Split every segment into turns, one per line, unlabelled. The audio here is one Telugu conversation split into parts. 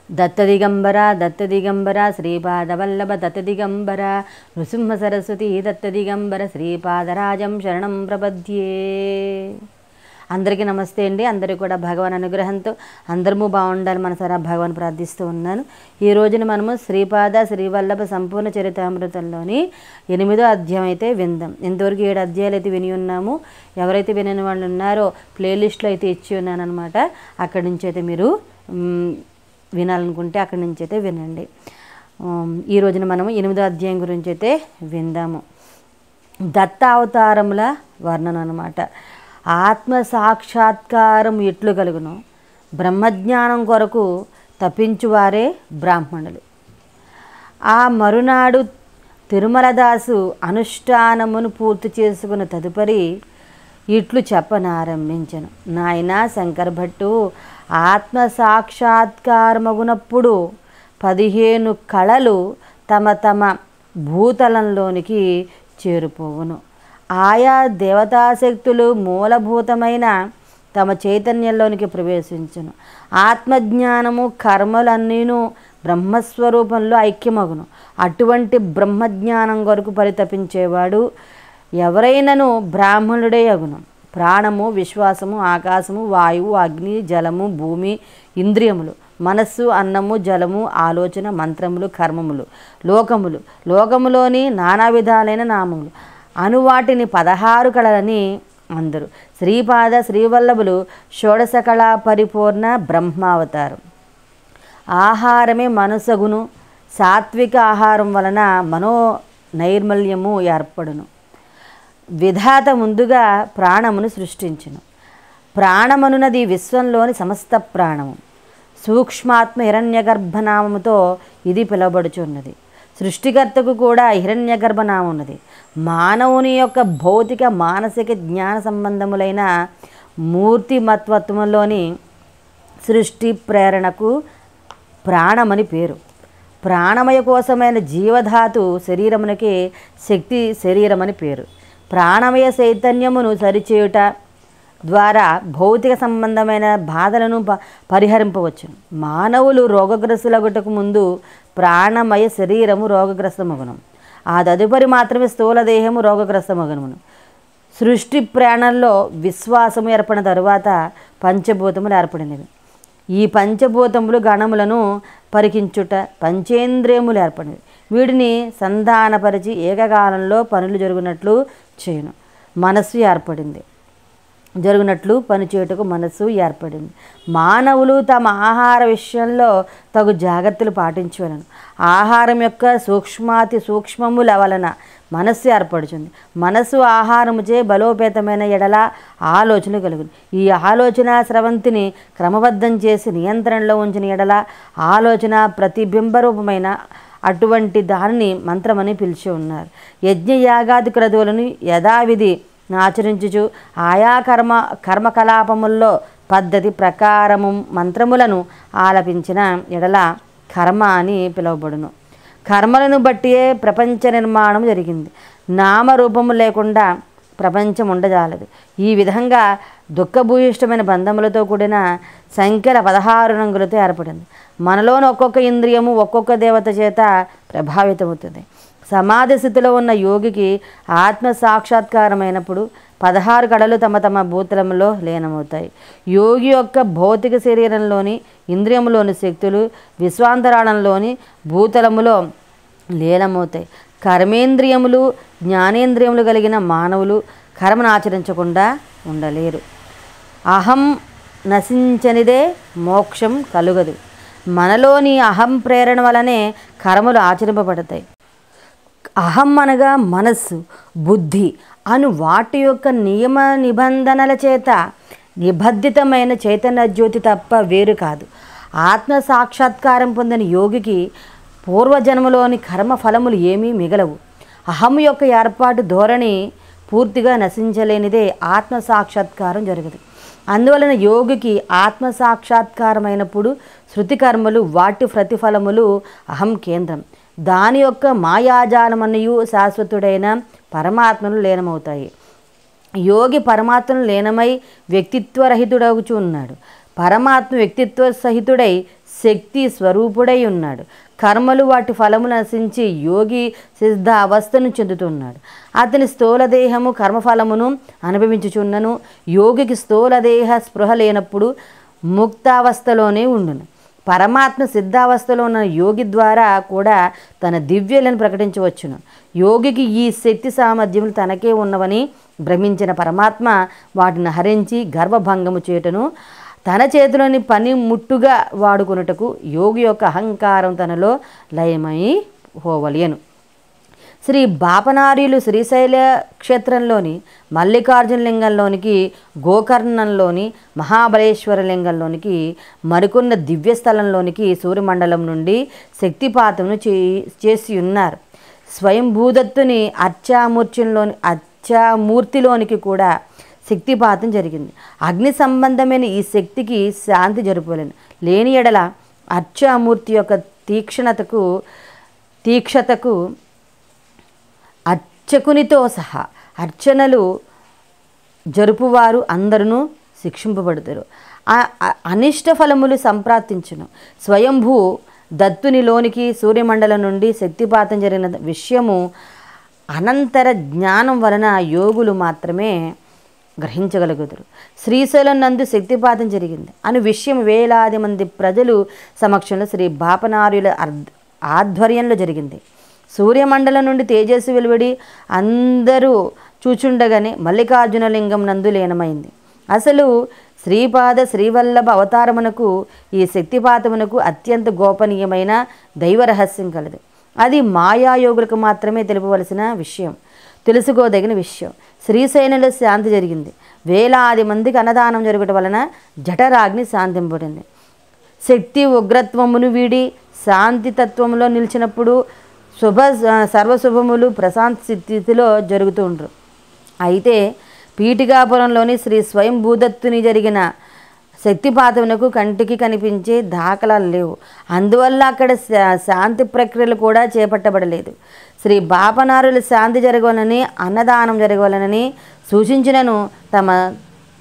దత్తదిగంబర దత్తదిగంబర శ్రీపాదవల్లభ దత్తదిగంబర నృసింహ సరస్వతి దత్తదిగంబర శ్రీపాదరాజం శరణం ప్రపద్యే. అందరికీ నమస్తే అండి. అందరూ కూడా భగవాన్ అనుగ్రహంతో అందరము బాగుండాలి మనసారా భగవాన్ ప్రార్థిస్తూ ఉన్నాను. ఈ రోజున మనము శ్రీపాద శ్రీవల్లభ సంపూర్ణ చరితామృతంలోని 8వ అధ్యాయం అయితే విందాం. ఇంతవరకు 7 అధ్యాయాలు అయితే విని ఉన్నాము. ఎవరైతే వినని వాళ్ళు ఉన్నారో ప్లేలిస్ట్లో అయితే ఇచ్చి ఉన్నాను అనమాట. అక్కడి నుంచి అయితే మీరు వినాలనుకుంటే అక్కడి నుంచి అయితే వినండి. ఈ రోజున మనము 8వ అధ్యాయం గురించి అయితే విందాము. దత్తావతారముల వర్ణన అనమాట. ఆత్మ సాక్షాత్కారం ఎట్లు కలుగును, బ్రహ్మజ్ఞానం కొరకు తప్పించువారే బ్రాహ్మణులు. ఆ మరునాడు తిరుమలదాసు అనుష్ఠానమును పూర్తి చేసుకున్న తదుపరి ఇట్లు చెప్పనారంభించను. నాయనా శంకర భట్టు, ఆత్మ సాక్షాత్కారమగునప్పుడు 15 కళలు తమ తమ భూతలంలోనికి చేరిపోవును. ఆయా దేవతాశక్తులు మూలభూతమైన తమ చైతన్యంలోనికి ప్రవేశించును. ఆత్మజ్ఞానము కర్మలన్నీను బ్రహ్మస్వరూపంలో ఐక్యమగును. అటువంటి బ్రహ్మజ్ఞానం కొరకు పరితపించేవాడు ఎవరైనను బ్రాహ్మణుడే అగును. ప్రాణము, విశ్వాసము, ఆకాశము, వాయువు, అగ్ని, జలము, భూమి, ఇంద్రియములు, మనస్సు, అన్నము, జలము, ఆలోచన, మంత్రములు, కర్మములు, లోకములు, లోకములోని నానా విధాలైన నామములు అనువాటిని 16 కళలని అందరు. శ్రీపాద శ్రీవల్లభులు షోడశ కళా పరిపూర్ణ బ్రహ్మావతారం. ఆహారమే మనసగును. సాత్విక ఆహారం వలన మనో నైర్మల్యము ఏర్పడును. విధాత ముందుగా ప్రాణమును సృష్టించును. ప్రాణమనున్నది విశ్వంలోని సమస్త ప్రాణము. సూక్ష్మాత్మ హిరణ్యగర్భనామముతో ఇది పిలువబడుచున్నది. సృష్టికర్తకు కూడా హిరణ్యగర్భనామం ఉన్నది. మానవుని యొక్క భౌతిక మానసిక జ్ఞాన సంబంధములైన మూర్తిమత్వత్వంలోని సృష్టి ప్రేరణకు ప్రాణమని పేరు. ప్రాణమయ కోసమైన జీవధాతు శరీరమునకే శక్తి శరీరమని పేరు. ప్రాణమయ చైతన్యమును సరిచేయుట ద్వారా భౌతిక సంబంధమైన బాధలను పరిహరింపవచ్చు. మానవులు రోగగ్రస్తులగుటకు ముందు ప్రాణమయ శరీరము రోగగ్రస్తమగును. ఆ తదుపరి మాత్రమే స్థూల దేహము రోగగ్రస్తమగును. సృష్టి ప్రాణంలో విశ్వాసము ఏర్పడిన తరువాత పంచభూతములు ఏర్పడినవి. ఈ పంచభూతములు గణములను పరికించుట పంచేంద్రియములు ఏర్పడినవి. వీటిని సంధానపరిచి ఏకకాలంలో పనులు జరుగునట్లు చేయును. మనస్సు ఏర్పడింది. జరుగునట్లు పనిచేయుటకు మనస్సు ఏర్పడింది. మానవులు తమ ఆహార విషయంలో తగు జాగ్రత్తలు పాటించవలను. ఆహారం యొక్క సూక్ష్మాతి సూక్ష్మముల వలన మనస్సు ఏర్పడుతుంది. మనస్సు ఆహారముచే బలోపేతమైన ఎడల ఆలోచన కలుగును. ఈ ఆలోచన స్రవంతిని క్రమబద్ధం చేసి నియంత్రణలో ఉంచిన ఎడల ఆలోచన ప్రతిబింబరూపమైన అటువంటి దానిని మంత్రమని పిలిచి ఉన్నారు. యజ్ఞయాగాది క్రతువులను యథావిధి ఆచరించుచు ఆయా కర్మకలాపముల్లో పద్ధతి ప్రకారము మంత్రములను ఆలపించిన ఎడల కర్మ అని పిలువబడును. కర్మలను బట్టియే ప్రపంచ నిర్మాణం జరిగింది. నామరూపము లేకుండా ప్రపంచం ఉండజాలదు. ఈ విధంగా దుఃఖభూయిష్టమైన బంధములతో కూడిన సంఖ్యల 16 రంగులతో ఏర్పడింది. మనలోని ఒక్కొక్క ఇంద్రియము ఒక్కొక్క దేవత చేత ప్రభావితమవుతుంది. సమాధి స్థితిలో ఉన్న యోగికి ఆత్మ సాక్షాత్కారమైనప్పుడు 16 కళలు తమ తమ భూతలంలో లీనమవుతాయి. యోగి యొక్క భౌతిక శరీరంలోని ఇంద్రియములోని శక్తులు విశ్వాంతరాళంలోని భూతలములో లీనమవుతాయి. కర్మేంద్రియములు జ్ఞానేంద్రియములు కలిగిన మానవులు కర్మను ఆచరించకుండా ఉండలేరు. అహం నశించనిదే మోక్షం కలుగదు. మనలోని అహం ప్రేరణ వలనే కర్మలు ఆచరింపబడతాయి. అహం అనగా మనస్సు, బుద్ధి అను వాటి యొక్క నియమ నిబంధనల చేత నిబద్ధితమైన చైతన్య జ్యోతి తప్ప వేరు కాదు. ఆత్మ సాక్షాత్కారం పొందిన యోగికి పూర్వజన్మలోని కర్మ ఫలములు ఏమీ మిగలవు. అహం యొక్క ఏర్పాటు ధోరణి పూర్తిగా నశించలేనిదే ఆత్మ సాక్షాత్కారం జరగదు. అందువలన యోగికి ఆత్మ సాక్షాత్కారమైనప్పుడు శృతి కర్మలు వాటి ప్రతిఫలములు అహం కేంద్రం. దాని యొక్క మాయాజాలమనియు శాశ్వతుడైన పరమాత్మను లీనమవుతాయి. యోగి పరమాత్మను లీనమై వ్యక్తిత్వరహితుడవుచు ఉన్నాడు. పరమాత్మ వ్యక్తిత్వ సహితుడై శక్తి స్వరూపుడై ఉన్నాడు. కర్మలు వాటి ఫలము నశించి యోగి సిద్ధ అవస్థను చెందుతున్నాడు. అతని స్థూలదేహము కర్మఫలమును అనుభవించుచున్నను. యోగికి స్థూలదేహ స్పృహ లేనప్పుడు ముక్తావస్థలోనే ఉండును. పరమాత్మ సిద్ధావస్థలో ఉన్న యోగి ద్వారా కూడా తన దివ్యలను ప్రకటించవచ్చును. యోగికి ఈ శక్తి సామర్థ్యములు తనకే ఉన్నవని భ్రమించిన పరమాత్మ వాటిని హరించి గర్భభంగము చేయుటను తన చేతిలోని పని ముట్టుగా వాడుకొనుటకు యోగి యొక్క అహంకారం తనలో లయమై పోవలెను. శ్రీ బాపనార్యులు శ్రీశైల క్షేత్రంలోని మల్లికార్జున లింగంలోనికి, గోకర్ణంలోని మహాబలేశ్వర లింగంలోనికి, మరికొన్న దివ్యస్థలంలోనికి సూర్యమండలం నుండి శక్తిపాతమును చేసి ఉన్నారు. స్వయంభూదత్తుని అర్చామూర్తిలోనికి కూడా శక్తిపాతం జరిగింది. అగ్ని సంబంధమైన ఈ శక్తికి శాంతి జరుపులేను. లేని ఎడల అర్చామూర్తి యొక్క తీక్షతకు అర్చకునితో సహా అర్చనలు జరుపువారు అందరూ శిక్షింపబడతారు. అనిష్ట ఫలములు సంప్రాప్తించును. స్వయంభూ దత్తునిలోనికి సూర్యమండలం నుండి శక్తిపాతం జరిగిన విషయము అనంతర జ్ఞానం వలన యోగులు మాత్రమే గ్రహించగలుగుతారు. శ్రీశైలం నందు శక్తిపాతం జరిగింది అను విషయం వేలాది మంది ప్రజలు సమక్షంలో శ్రీ బాపనార్యుల ఆధ్వర్యంలో జరిగింది. సూర్యమండలం నుండి తేజస్సు వెలువడి అందరూ చూచుండగానే మల్లికార్జున లింగం నందు లీనమైంది. అసలు శ్రీపాద శ్రీవల్లభ అవతారమునకు ఈ శక్తిపాతమునకు అత్యంత గోపనీయమైన దైవ రహస్యం కలదు. అది మాయాయోగులకు మాత్రమే తెలుపవలసిన విషయం, తెలుసుకోదగిన విషయం. శ్రీశైలంలో శాంతి జరిగింది. వేలాది మందికి అన్నదానం జరగటం వలన జఠరాగ్ని శాంతింపబడింది. శక్తి ఉగ్రత్వమును వీడి శాంతి తత్వంలో నిలిచినప్పుడు సర్వశుభములు ప్రశాంత స్థితిలో జరుగుతుండ్రు. అయితే పీఠికాపురంలోని శ్రీ స్వయంభూదత్తుని జరిగిన శక్తిపాతమునకు కంటికి కనిపించే దాఖలాలు లేవు. అందువల్ల అక్కడ శాంతి ప్రక్రియలు కూడా చేపట్టబడలేదు. శ్రీ బాపనారులు శాంతి జరగవాలని, అన్నదానం జరగవాలని సూచించినను తమ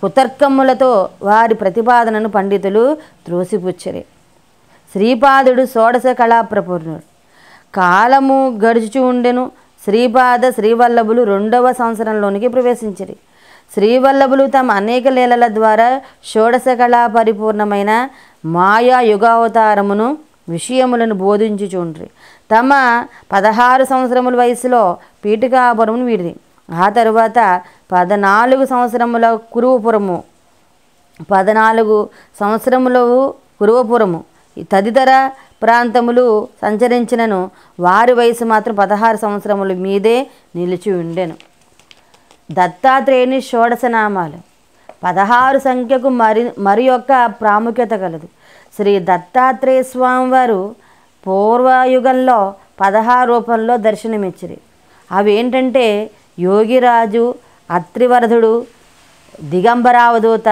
కుతర్కములతో వారి ప్రతిపాదనను పండితులు త్రోసిపుచ్చరి. శ్రీపాదుడు షోడశ కళాప్రపూర్ణుడు. కాలము గడుచుచూ ఉండెను. శ్రీపాద శ్రీవల్లభులు 2వ సంవత్సరంలోనికి ప్రవేశించిరి. శ్రీవల్లభులు తమ అనేక లీలల ద్వారా షోడశ కళా పరిపూర్ణమైన మాయా యుగావతారమును విషయములను బోధించుచుండ్రి. తమ 16 సంవత్సరముల వయసులో పీఠికాపురమును వీడిరి. ఆ తరువాత 14 సంవత్సరముల కురువపురము తదితర ప్రాంతములు సంచరించినను వారి వయసు మాత్రం 16 సంవత్సరముల మీదే నిలిచి ఉండెను. దత్తాత్రేయుని షోడశ నామాలు 16 సంఖ్యకు మరి యొక్క ప్రాముఖ్యత కలదు. శ్రీ దత్తాత్రేయ స్వామి వారు పూర్వయుగంలో 16 రూపంలో దర్శనమిచ్చిరి. అవి ఏంటంటే యోగిరాజు, అత్రివరధుడు, దిగంబరావధూత,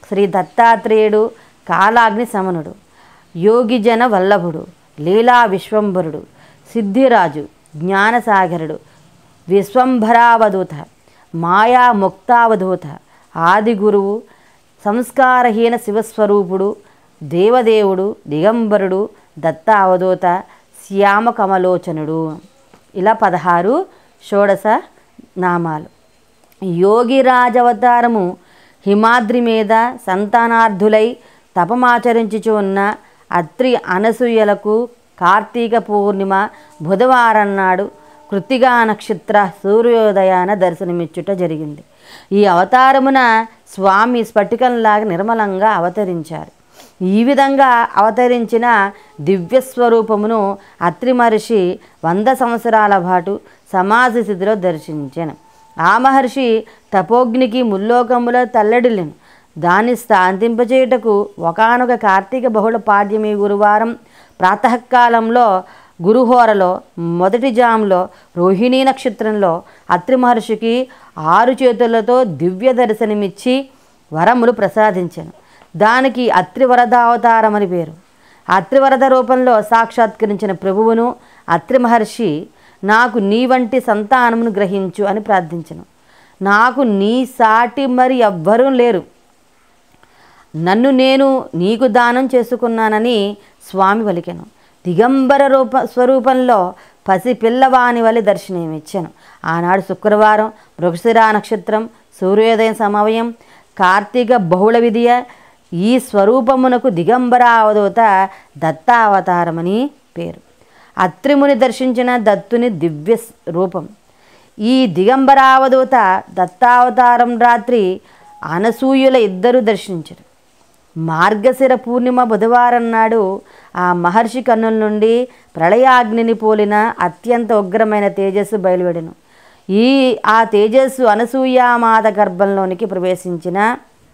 శ్రీ దత్తాత్రేయుడు, కాలాగ్ని సమనుడు, యోగిజన వల్లభుడు, లీలా విశ్వంభరుడు, సిద్ధిరాజు, జ్ఞానసాగరుడు, విశ్వంభరావధూత, మాయా ముక్తావధూత, ఆది గురువు, సంస్కారహీన శివస్వరూపుడు, దేవదేవుడు, దిగంబరుడు, దత్తావధూత, శ్యామకమలోచనుడు. ఇలా 16 షోడశ నామాలు. యోగిరాజవతారము హిమాద్రి మీద సంతానార్థులై తపమాచరించుచు ఉన్న అత్రి అనసూయలకు కార్తీక పూర్ణిమ బుధవారం నాడు కృత్తికా నక్షత్ర సూర్యోదయాన దర్శనమిచ్చుట జరిగింది. ఈ అవతారమున స్వామి స్ఫటికంలాగా నిర్మలంగా అవతరించారు. ఈ విధంగా అవతరించిన దివ్యస్వరూపమును అత్రి మహర్షి 100 సంవత్సరాల పాటు సమాధి స్థితిలో దర్శించాను. ఆ మహర్షి తపోగ్నికి ముల్లోకములో తల్లడిల్లిను. దాన్ని శాంతింపచేయుటకు ఒకానొక కార్తీక బహుళ పాడ్యమి గురువారం ప్రాతకాలంలో గురుహోరలో మొదటి జాములో రోహిణీ నక్షత్రంలో అత్రి మహర్షికి 6 చేతులతో దివ్య దర్శనమిచ్చి వరములు ప్రసాదించాను. దానికి అత్రివరదావతారం అని పేరు. అత్రివరద రూపంలో సాక్షాత్కరించిన ప్రభువును అత్రి మహర్షి నాకు నీ వంటి సంతానమును గ్రహించు అని ప్రార్థించను. నాకు నీ సాటి మరి ఎవ్వరూ లేరు. నన్ను నేను నీకు దానం చేసుకున్నానని స్వామి పలికెను. దిగంబర స్వరూపంలో పసి పిల్లవాని వలె దర్శనమిచ్చాను. ఆనాడు శుక్రవారం, మృగశిర నక్షత్రం, సూర్యోదయం సమయం, కార్తీక బహుళ విధియ. ఈ స్వరూపమునకు దిగంబర అవధూత దత్తావతారమని పేరు. అత్రిముని దర్శించిన దత్తుని దివ్య రూపం. ఈ దిగంబరావధూత దత్తావతారం రాత్రి అనసూయుల ఇద్దరు దర్శించారు. మార్గశిర పూర్ణిమ బుధవారం నాడు ఆ మహర్షి కన్నుల నుండి ప్రళయాగ్నిని పోలిన అత్యంత ఉగ్రమైన తేజస్సు బయలువెడెను. ఆ తేజస్సు అనసూయామాత గర్భంలోనికి ప్రవేశించిన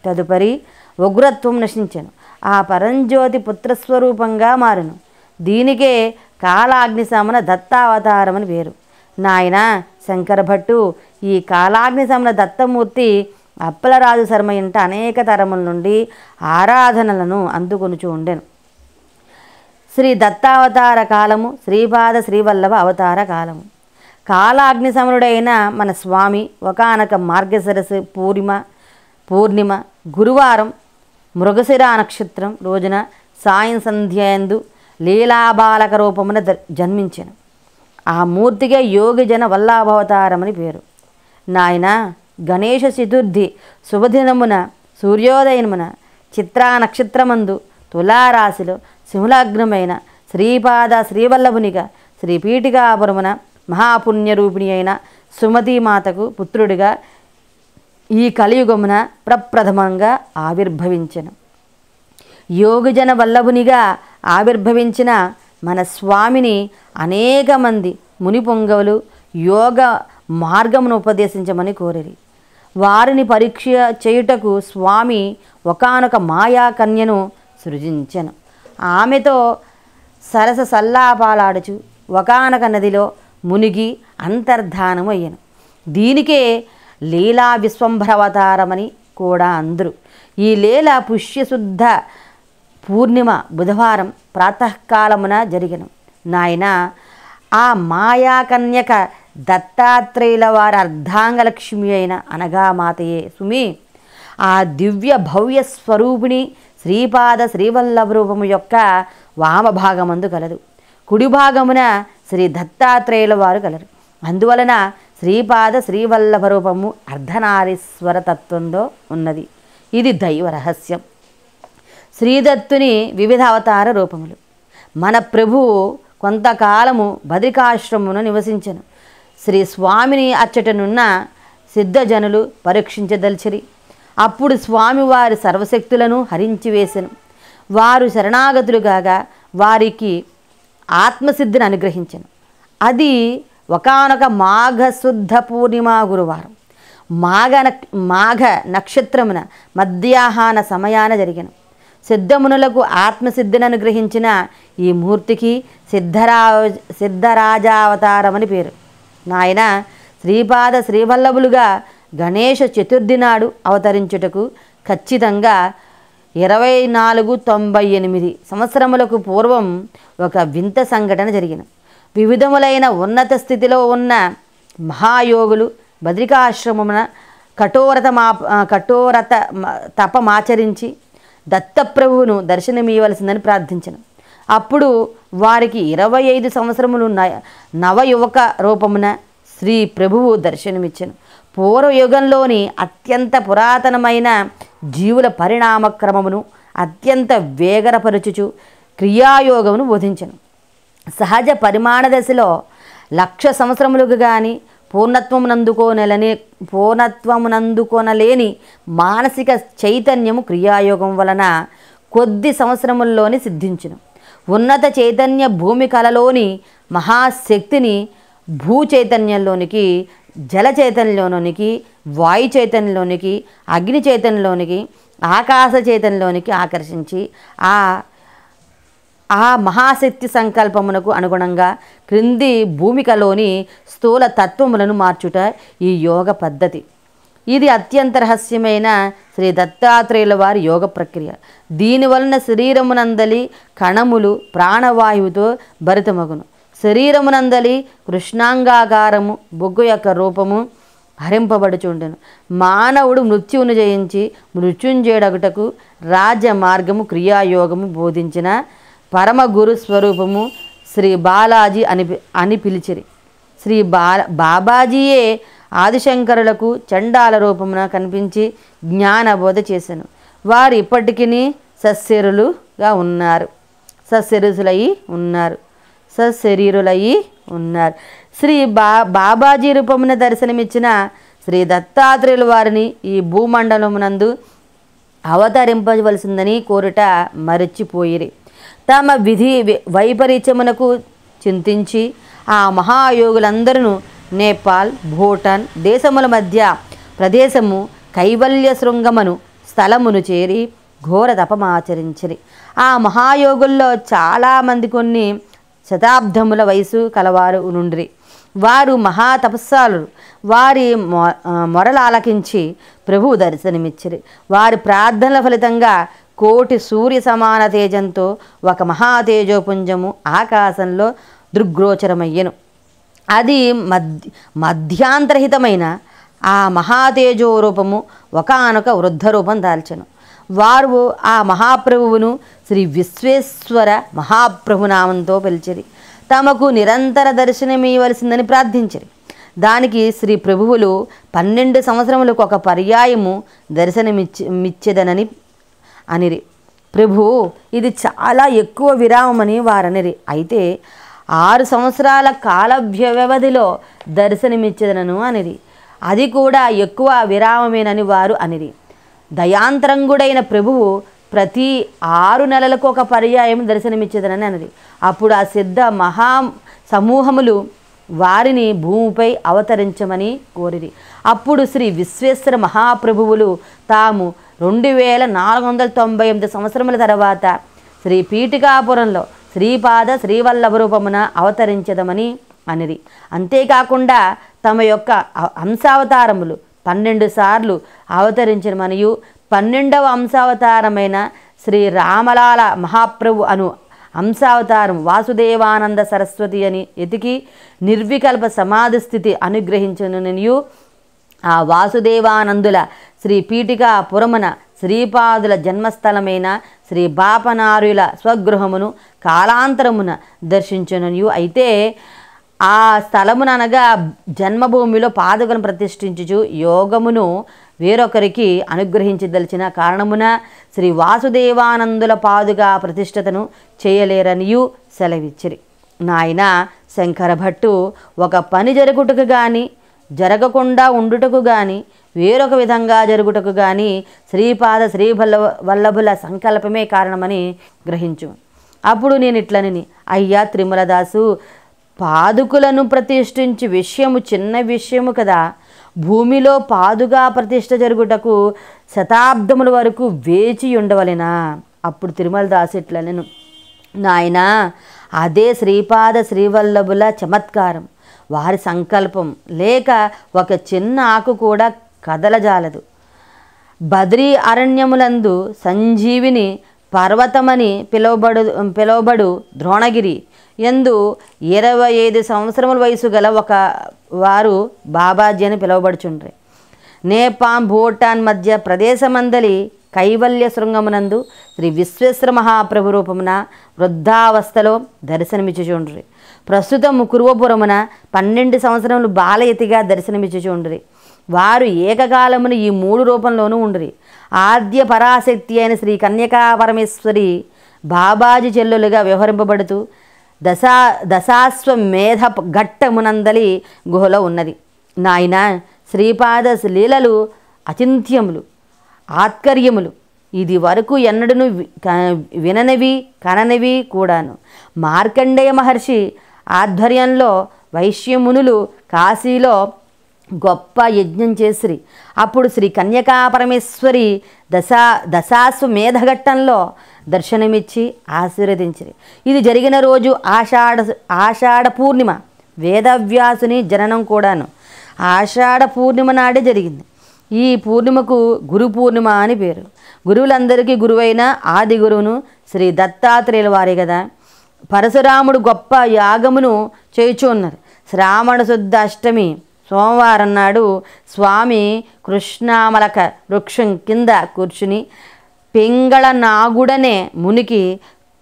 తదుపరి ఉగ్రత్వం నశించెను. ఆ పరంజ్యోతి పుత్రస్వరూపంగా మారెను. దీనికే కాలాగ్ని సమన దత్తావతారమని పేరు. నాయన శంకర భట్టు ఈ కాలాగ్ని సమన దత్తమూర్తి అప్పలరాజు శర్మ ఇంట అనేక తరముల నుండి ఆరాధనలను అందుకొనుచు ఉండెను. శ్రీ దత్తావతార కాలము, శ్రీపాద శ్రీవల్లభ అవతార కాలము. కాలాగ్ని సమనుడైన మన స్వామి ఒకానొక మార్గశిరసు పూర్ణిమ గురువారం మృగశిర నక్షత్రం రోజున సాయం సంధ్యందు లీలాబాలక రూపమున జన్మించెను. ఆ మూర్తిగా యోగిజన వల్లభావతారమని పేరు. నాయన గణేష చతుర్థి శుభదినమున సూర్యోదయమున చిత్రా నక్షత్రమందు తులారాశిలో సింహలగ్నమైన శ్రీపాద శ్రీవల్లభునిగా శ్రీపీఠికాపురమున మహాపుణ్యరూపిణి అయిన సుమతీమాతకు పుత్రుడిగా ఈ కలియుగమున ప్రప్రథమంగా ఆవిర్భవించెను. యోగిజన వల్లభునిగా ఆవిర్భవించిన మన స్వామిని అనేక మంది ముని పొంగవులు యోగ మార్గమును ఉపదేశించమని కోరిరి. వారిని పరీక్ష చేయుటకు స్వామి ఒకానొక మాయా కన్యను సృజించెను. ఆమెతో సరస సల్లాపాలాడుచు ఒకానొక నదిలో మునిగి అంతర్ధానము అయ్యను. దీనికే లీలా విశ్వంభరవతారమని కూడా అందరు. ఈ లీల పుష్యశుద్ధ పూర్ణిమ బుధవారం ప్రాతకాలమున జరిగెను. నాయన ఆ మాయాకన్యక దత్తాత్రేయుల వారి అర్ధాంగలక్ష్మి అయిన అనగామాతయే సుమి. ఆ దివ్య భవ్య స్వరూపిణి శ్రీపాద శ్రీవల్లభ రూపము యొక్క వామభాగమందు కలదు. కుడి భాగమున శ్రీ దత్తాత్రేయుల వారు కలరు. అందువలన శ్రీపాద శ్రీవల్లభ రూపము అర్ధనారీశ్వర తత్వంలో ఉన్నది. ఇది దైవ రహస్యం. శ్రీదత్తుని వివిధ అవతార రూపములు. మన ప్రభువు కొంతకాలము బద్రికాశ్రమమును నివసించెను. శ్రీ స్వామిని అచ్చటనున్న సిద్ధజనులు పరీక్షించదల్చిరి. అప్పుడు స్వామివారి సర్వశక్తులను హరించివేసెను. వారు శరణాగతులు కాగా వారికి ఆత్మసిద్ధిని అనుగ్రహించెను. అది ఒకానొక మాఘశుద్ధ పూర్ణిమా గురువారం మాఘ నక్షత్రమున మధ్యాహ్న సమయాన జరిగెను. సిద్ధమునులకు ఆత్మసిద్ధిని అనుగ్రహించిన ఈ మూర్తికి సిద్ధరాజావతారమని పేరు. నాయన శ్రీపాద శ్రీవల్లభులుగా గణేష చతుర్థి నాడు అవతరించుటకు ఖచ్చితంగా 2498 సంవత్సరములకు పూర్వం ఒక వింత సంఘటన జరిగిన. వివిధములైన ఉన్నత స్థితిలో ఉన్న మహాయోగులు బద్రికాశ్రమమున కఠోరత తపమాచరించి దత్తప్రభువును దర్శనమివ్వవలసిందని ప్రార్థించను. అప్పుడు వారికి 25 సంవత్సరములు నవయువక రూపమున శ్రీ ప్రభువు దర్శనమిచ్చను. పూర్వయుగంలోని అత్యంత పురాతనమైన జీవుల పరిణామక్రమమును అత్యంత వేగరపరచుచు క్రియాయోగమును బోధించను. సహజ పరిమాణ దశలో 1,00,000 సంవత్సరములకు కానీ పూర్ణత్వమునందుకొనలేని మానసిక చైతన్యము క్రియాయోగం వలన కొద్ది సంవత్సరముల్లోనే సిద్ధించును. ఉన్నత చైతన్య భూమి కలలోని మహాశక్తిని భూ చైతన్యంలోనికి, జల చైతన్యంలోనికి, వాయు చైతన్యంలోనికి, అగ్ని చైతన్యంలోనికి, ఆకాశ చైతన్యంలోనికి ఆకర్షించి ఆ మహాశక్తి సంకల్పమునకు అనుగుణంగా క్రింది భూమికలోని స్థూల తత్వములను మార్చుట ఈ యోగ పద్ధతి. ఇది అత్యంత రహస్యమైన శ్రీ దత్తాత్రేయుల వారి యోగ ప్రక్రియ. దీనివలన శరీరమునందలి కణములు ప్రాణవాయువుతో భరితమగును. శరీరమునందలి కృష్ణాంగాకారము, బొగ్గు యొక్క రూపము, హరింపబడుచుండెను. మానవుడు మృత్యువును జయించి మృత్యుంజయుడగుటకు రాజ్య మార్గము క్రియాయోగము బోధించిన పరమ గురు స్వరూపము శ్రీ బాలాజీ అని పిలిచిరి. శ్రీ బాబాజీయే ఆదిశంకరులకు చండాల రూపమున కనిపించి జ్ఞానబోధ చేశాను. వారు ఇప్పటికీ సశరీరులై ఉన్నారు. శ్రీ బాబాజీ రూపమున దర్శనమిచ్చిన శ్రీ దత్తాత్రేయుల వారిని ఈ భూమండలమునందు అవతరింపవలసిందని కోరుట మరచిపోయిరి. తమ విధి వైపరీత్యమునకు చింతించి ఆ మహాయోగులందరూ నేపాల్, భూటాన్ దేశముల మధ్య ప్రదేశము కైవల్య శృంగమను స్థలమును చేరి ఘోర తపమాచరించిరి. ఆ మహాయోగుల్లో చాలామంది కొన్ని శతాబ్దముల వయసు కలవారు నుండి వారు మహాతపస్సాలు. వారి మొరలు ఆలకించి ప్రభువు దర్శనమిచ్చిరి. వారి ప్రార్థనల ఫలితంగా కోటి సూర్య సమాన తేజంతో ఒక మహాతేజోపుంజము ఆకాశంలో దృగ్గోచరమయ్యెను. అది మధ్యాంతరహితమైన ఆ మహాతేజో రూపము ఒకానొక వృద్ధ రూపం దాల్చెను. వారు ఆ మహాప్రభువును శ్రీ విశ్వేశ్వర మహాప్రభునామంతో పిలిచిరి. తమకు నిరంతర దర్శనమివ్వవలసిందని ప్రార్థించిరి. దానికి శ్రీ ప్రభువులు 12 సంవత్సరములకు ఒక పర్యాయము దర్శనమిచ్చేదనని అనిరి. ప్రభు, ఇది చాలా ఎక్కువ విరామమని వారనిరి. అయితే 6 సంవత్సరాల కాల వ్యవధిలో దర్శనమిచ్చేదనను అనిరి. అది కూడా ఎక్కువ విరామమేనని వారు అనిరి. దయాంతరంగుడైన ప్రభువు ప్రతి 6 నెలలకు ఒక పర్యాయం దర్శనమిచ్చేదనని అన్నది. అప్పుడు ఆ సిద్ధ మహా సమూహములు వారిని భూమిపై అవతరించమని కోరిరి. అప్పుడు శ్రీ విశ్వేశ్వర మహాప్రభువులు తాము 2498 సంవత్సరముల తర్వాత శ్రీ పీఠికాపురంలో శ్రీపాద శ్రీవల్లభ రూపమున అవతరించదమని అనిరి. అంతేకాకుండా తమ యొక్క అంశావతారములు 12 సార్లు అవతరించిన మరియు 12వ అంశావతారమైన శ్రీ రామలాల మహాప్రభు అను అంశావతారం వాసుదేవానంద సరస్వతి అని ఎతికి నిర్వికల్ప సమాధి స్థితి అనుగ్రహించనునియు ఆ వాసుదేవానందుల శ్రీ పీఠికాపురమున శ్రీపాదుల జన్మస్థలమైన శ్రీ బాపనార్యుల స్వగృహమును కాలాంతరమున దర్శించనునియు. అయితే ఆ స్థలముననగా జన్మభూమిలో పాదుకను ప్రతిష్ఠించుచు యోగమును వేరొకరికి అనుగ్రహించదలిచిన కారణమున శ్రీ వాసుదేవానందుల పాదుగా ప్రతిష్ఠతను చేయలేరనియు సెలవిచ్చిరి. నాయన శంకర భట్టు ఒక పని జరుగుటకు గాని జరగకుండా ఉండుటకు గాని వేరొక విధంగా జరుగుటకు గాని శ్రీపాద శ్రీవల్లభుల సంకల్పమే కారణమని గ్రహించు. అప్పుడు నేను ఇట్లనని, అయ్యా త్రిమలదాసు, పాదుకులను ప్రతిష్ఠించి విషయము చిన్న విషయము కదా. భూమిలో పాదుగా ప్రతిష్ఠ జరుగుటకు శతాబ్దముల వరకు వేచి ఉండవలెనా? అప్పుడు తిరుమలదాసు ఇట్లనెను, నాయనా, అదే శ్రీపాద శ్రీవల్లభుల చమత్కారం. వారి సంకల్పం లేక ఒక చిన్న ఆకు కూడా కదలజాలదు. బద్రీ అరణ్యములందు సంజీవిని పర్వతమని పిలువబడు ద్రోణగిరి ఎందు 25 సంవత్సరముల వయసు గల ఒక వారు బాబాజీ అని పిలువబడుచుండ్రి. నేపాల్ భూటాన్ మధ్య ప్రదేశమందలి కైవల్య శృంగమునందు శ్రీ విశ్వేశ్వర మహాప్రభు రూపమున వృద్ధావస్థలో దర్శనమిచ్చుచుండ్రి. ప్రస్తుతం కురువపురమున 12 సంవత్సరములు బాలయతిగా దర్శనమిచ్చుచుండ్రి. వారు ఏకకాలమున ఈ 3 రూపంలోనూ ఉండ్రి. ఆద్య పరాశక్తి అయిన శ్రీ కన్యకా పరమేశ్వరి బాబాజీ చెల్లులుగా వ్యవహరింపబడుతూ దశాశ్వమేధ ఘట్టమునందలి గుహలో ఉన్నది. నాయన, శ్రీపాద లీలలు అచింత్యములు, ఆత్కర్యములు. ఇది వరకు ఎన్నడూ విననివి కననివి కూడాను. మార్కండేయ మహర్షి ఆధ్వర్యంలో వైశ్యమునులు కాశీలో గొప్ప యజ్ఞం చేసిరి. అప్పుడు శ్రీ కన్యకా పరమేశ్వరి దశాశ్వమేధఘట్టంలో దర్శనమిచ్చి ఆశీర్వదించిరి. ఇది జరిగిన రోజు ఆషాఢ పూర్ణిమ. వేదవ్యాసుని జననం కూడాను ఆషాఢ పూర్ణిమ నాడే జరిగింది. ఈ పూర్ణిమకు గురు పూర్ణిమ అని పేరు. గురువులందరికీ గురువైన ఆది గురువును శ్రీ దత్తాత్రేయుల వారే కదా. పరశురాముడు గొప్ప యాగమును చేయుచు ఉన్నారు. శ్రావణ శుద్ధ అష్టమి సోమవారం నాడు స్వామి కృష్ణామలక వృక్షం కింద కూర్చుని పింగళ నాగుడనే మునికి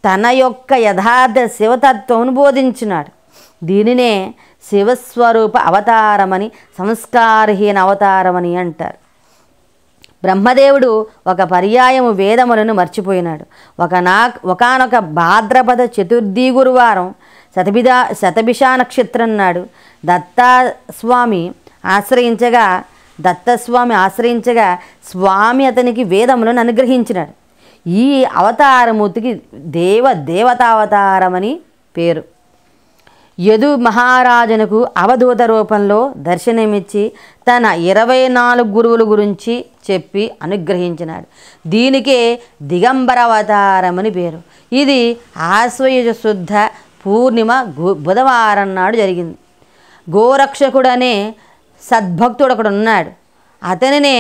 తన యొక్క యథార్థ శివతత్వం బోధించినాడు. దీనినే శివస్వరూప అవతారమని, సంస్కారహీన అవతారమని అంటారు. బ్రహ్మదేవుడు ఒక పర్యాయము వేదములను మర్చిపోయినాడు. ఒకనొక భాద్రపద చతుర్థి గురువారం శతభిష నక్షత్రం నాడు దత్తస్వామి ఆశ్రయించగా స్వామి అతనికి వేదములను అనుగ్రహించినాడు. ఈ అవతారమూర్తికి దేవతావతారమని పేరు. యదు మహారాజునకు అవధూత రూపంలో దర్శనమిచ్చి తన 24 గురువుల గురించి చెప్పి అనుగ్రహించినాడు. దీనికే దిగంబర అవతారమని పేరు. ఇది ఆశ్వయుజ శుద్ధ పూర్ణిమ బుధవారం నాడు జరిగింది. గోరక్షకుడనే సద్భక్తుడు ఒకడు ఉన్నాడు. అతనినే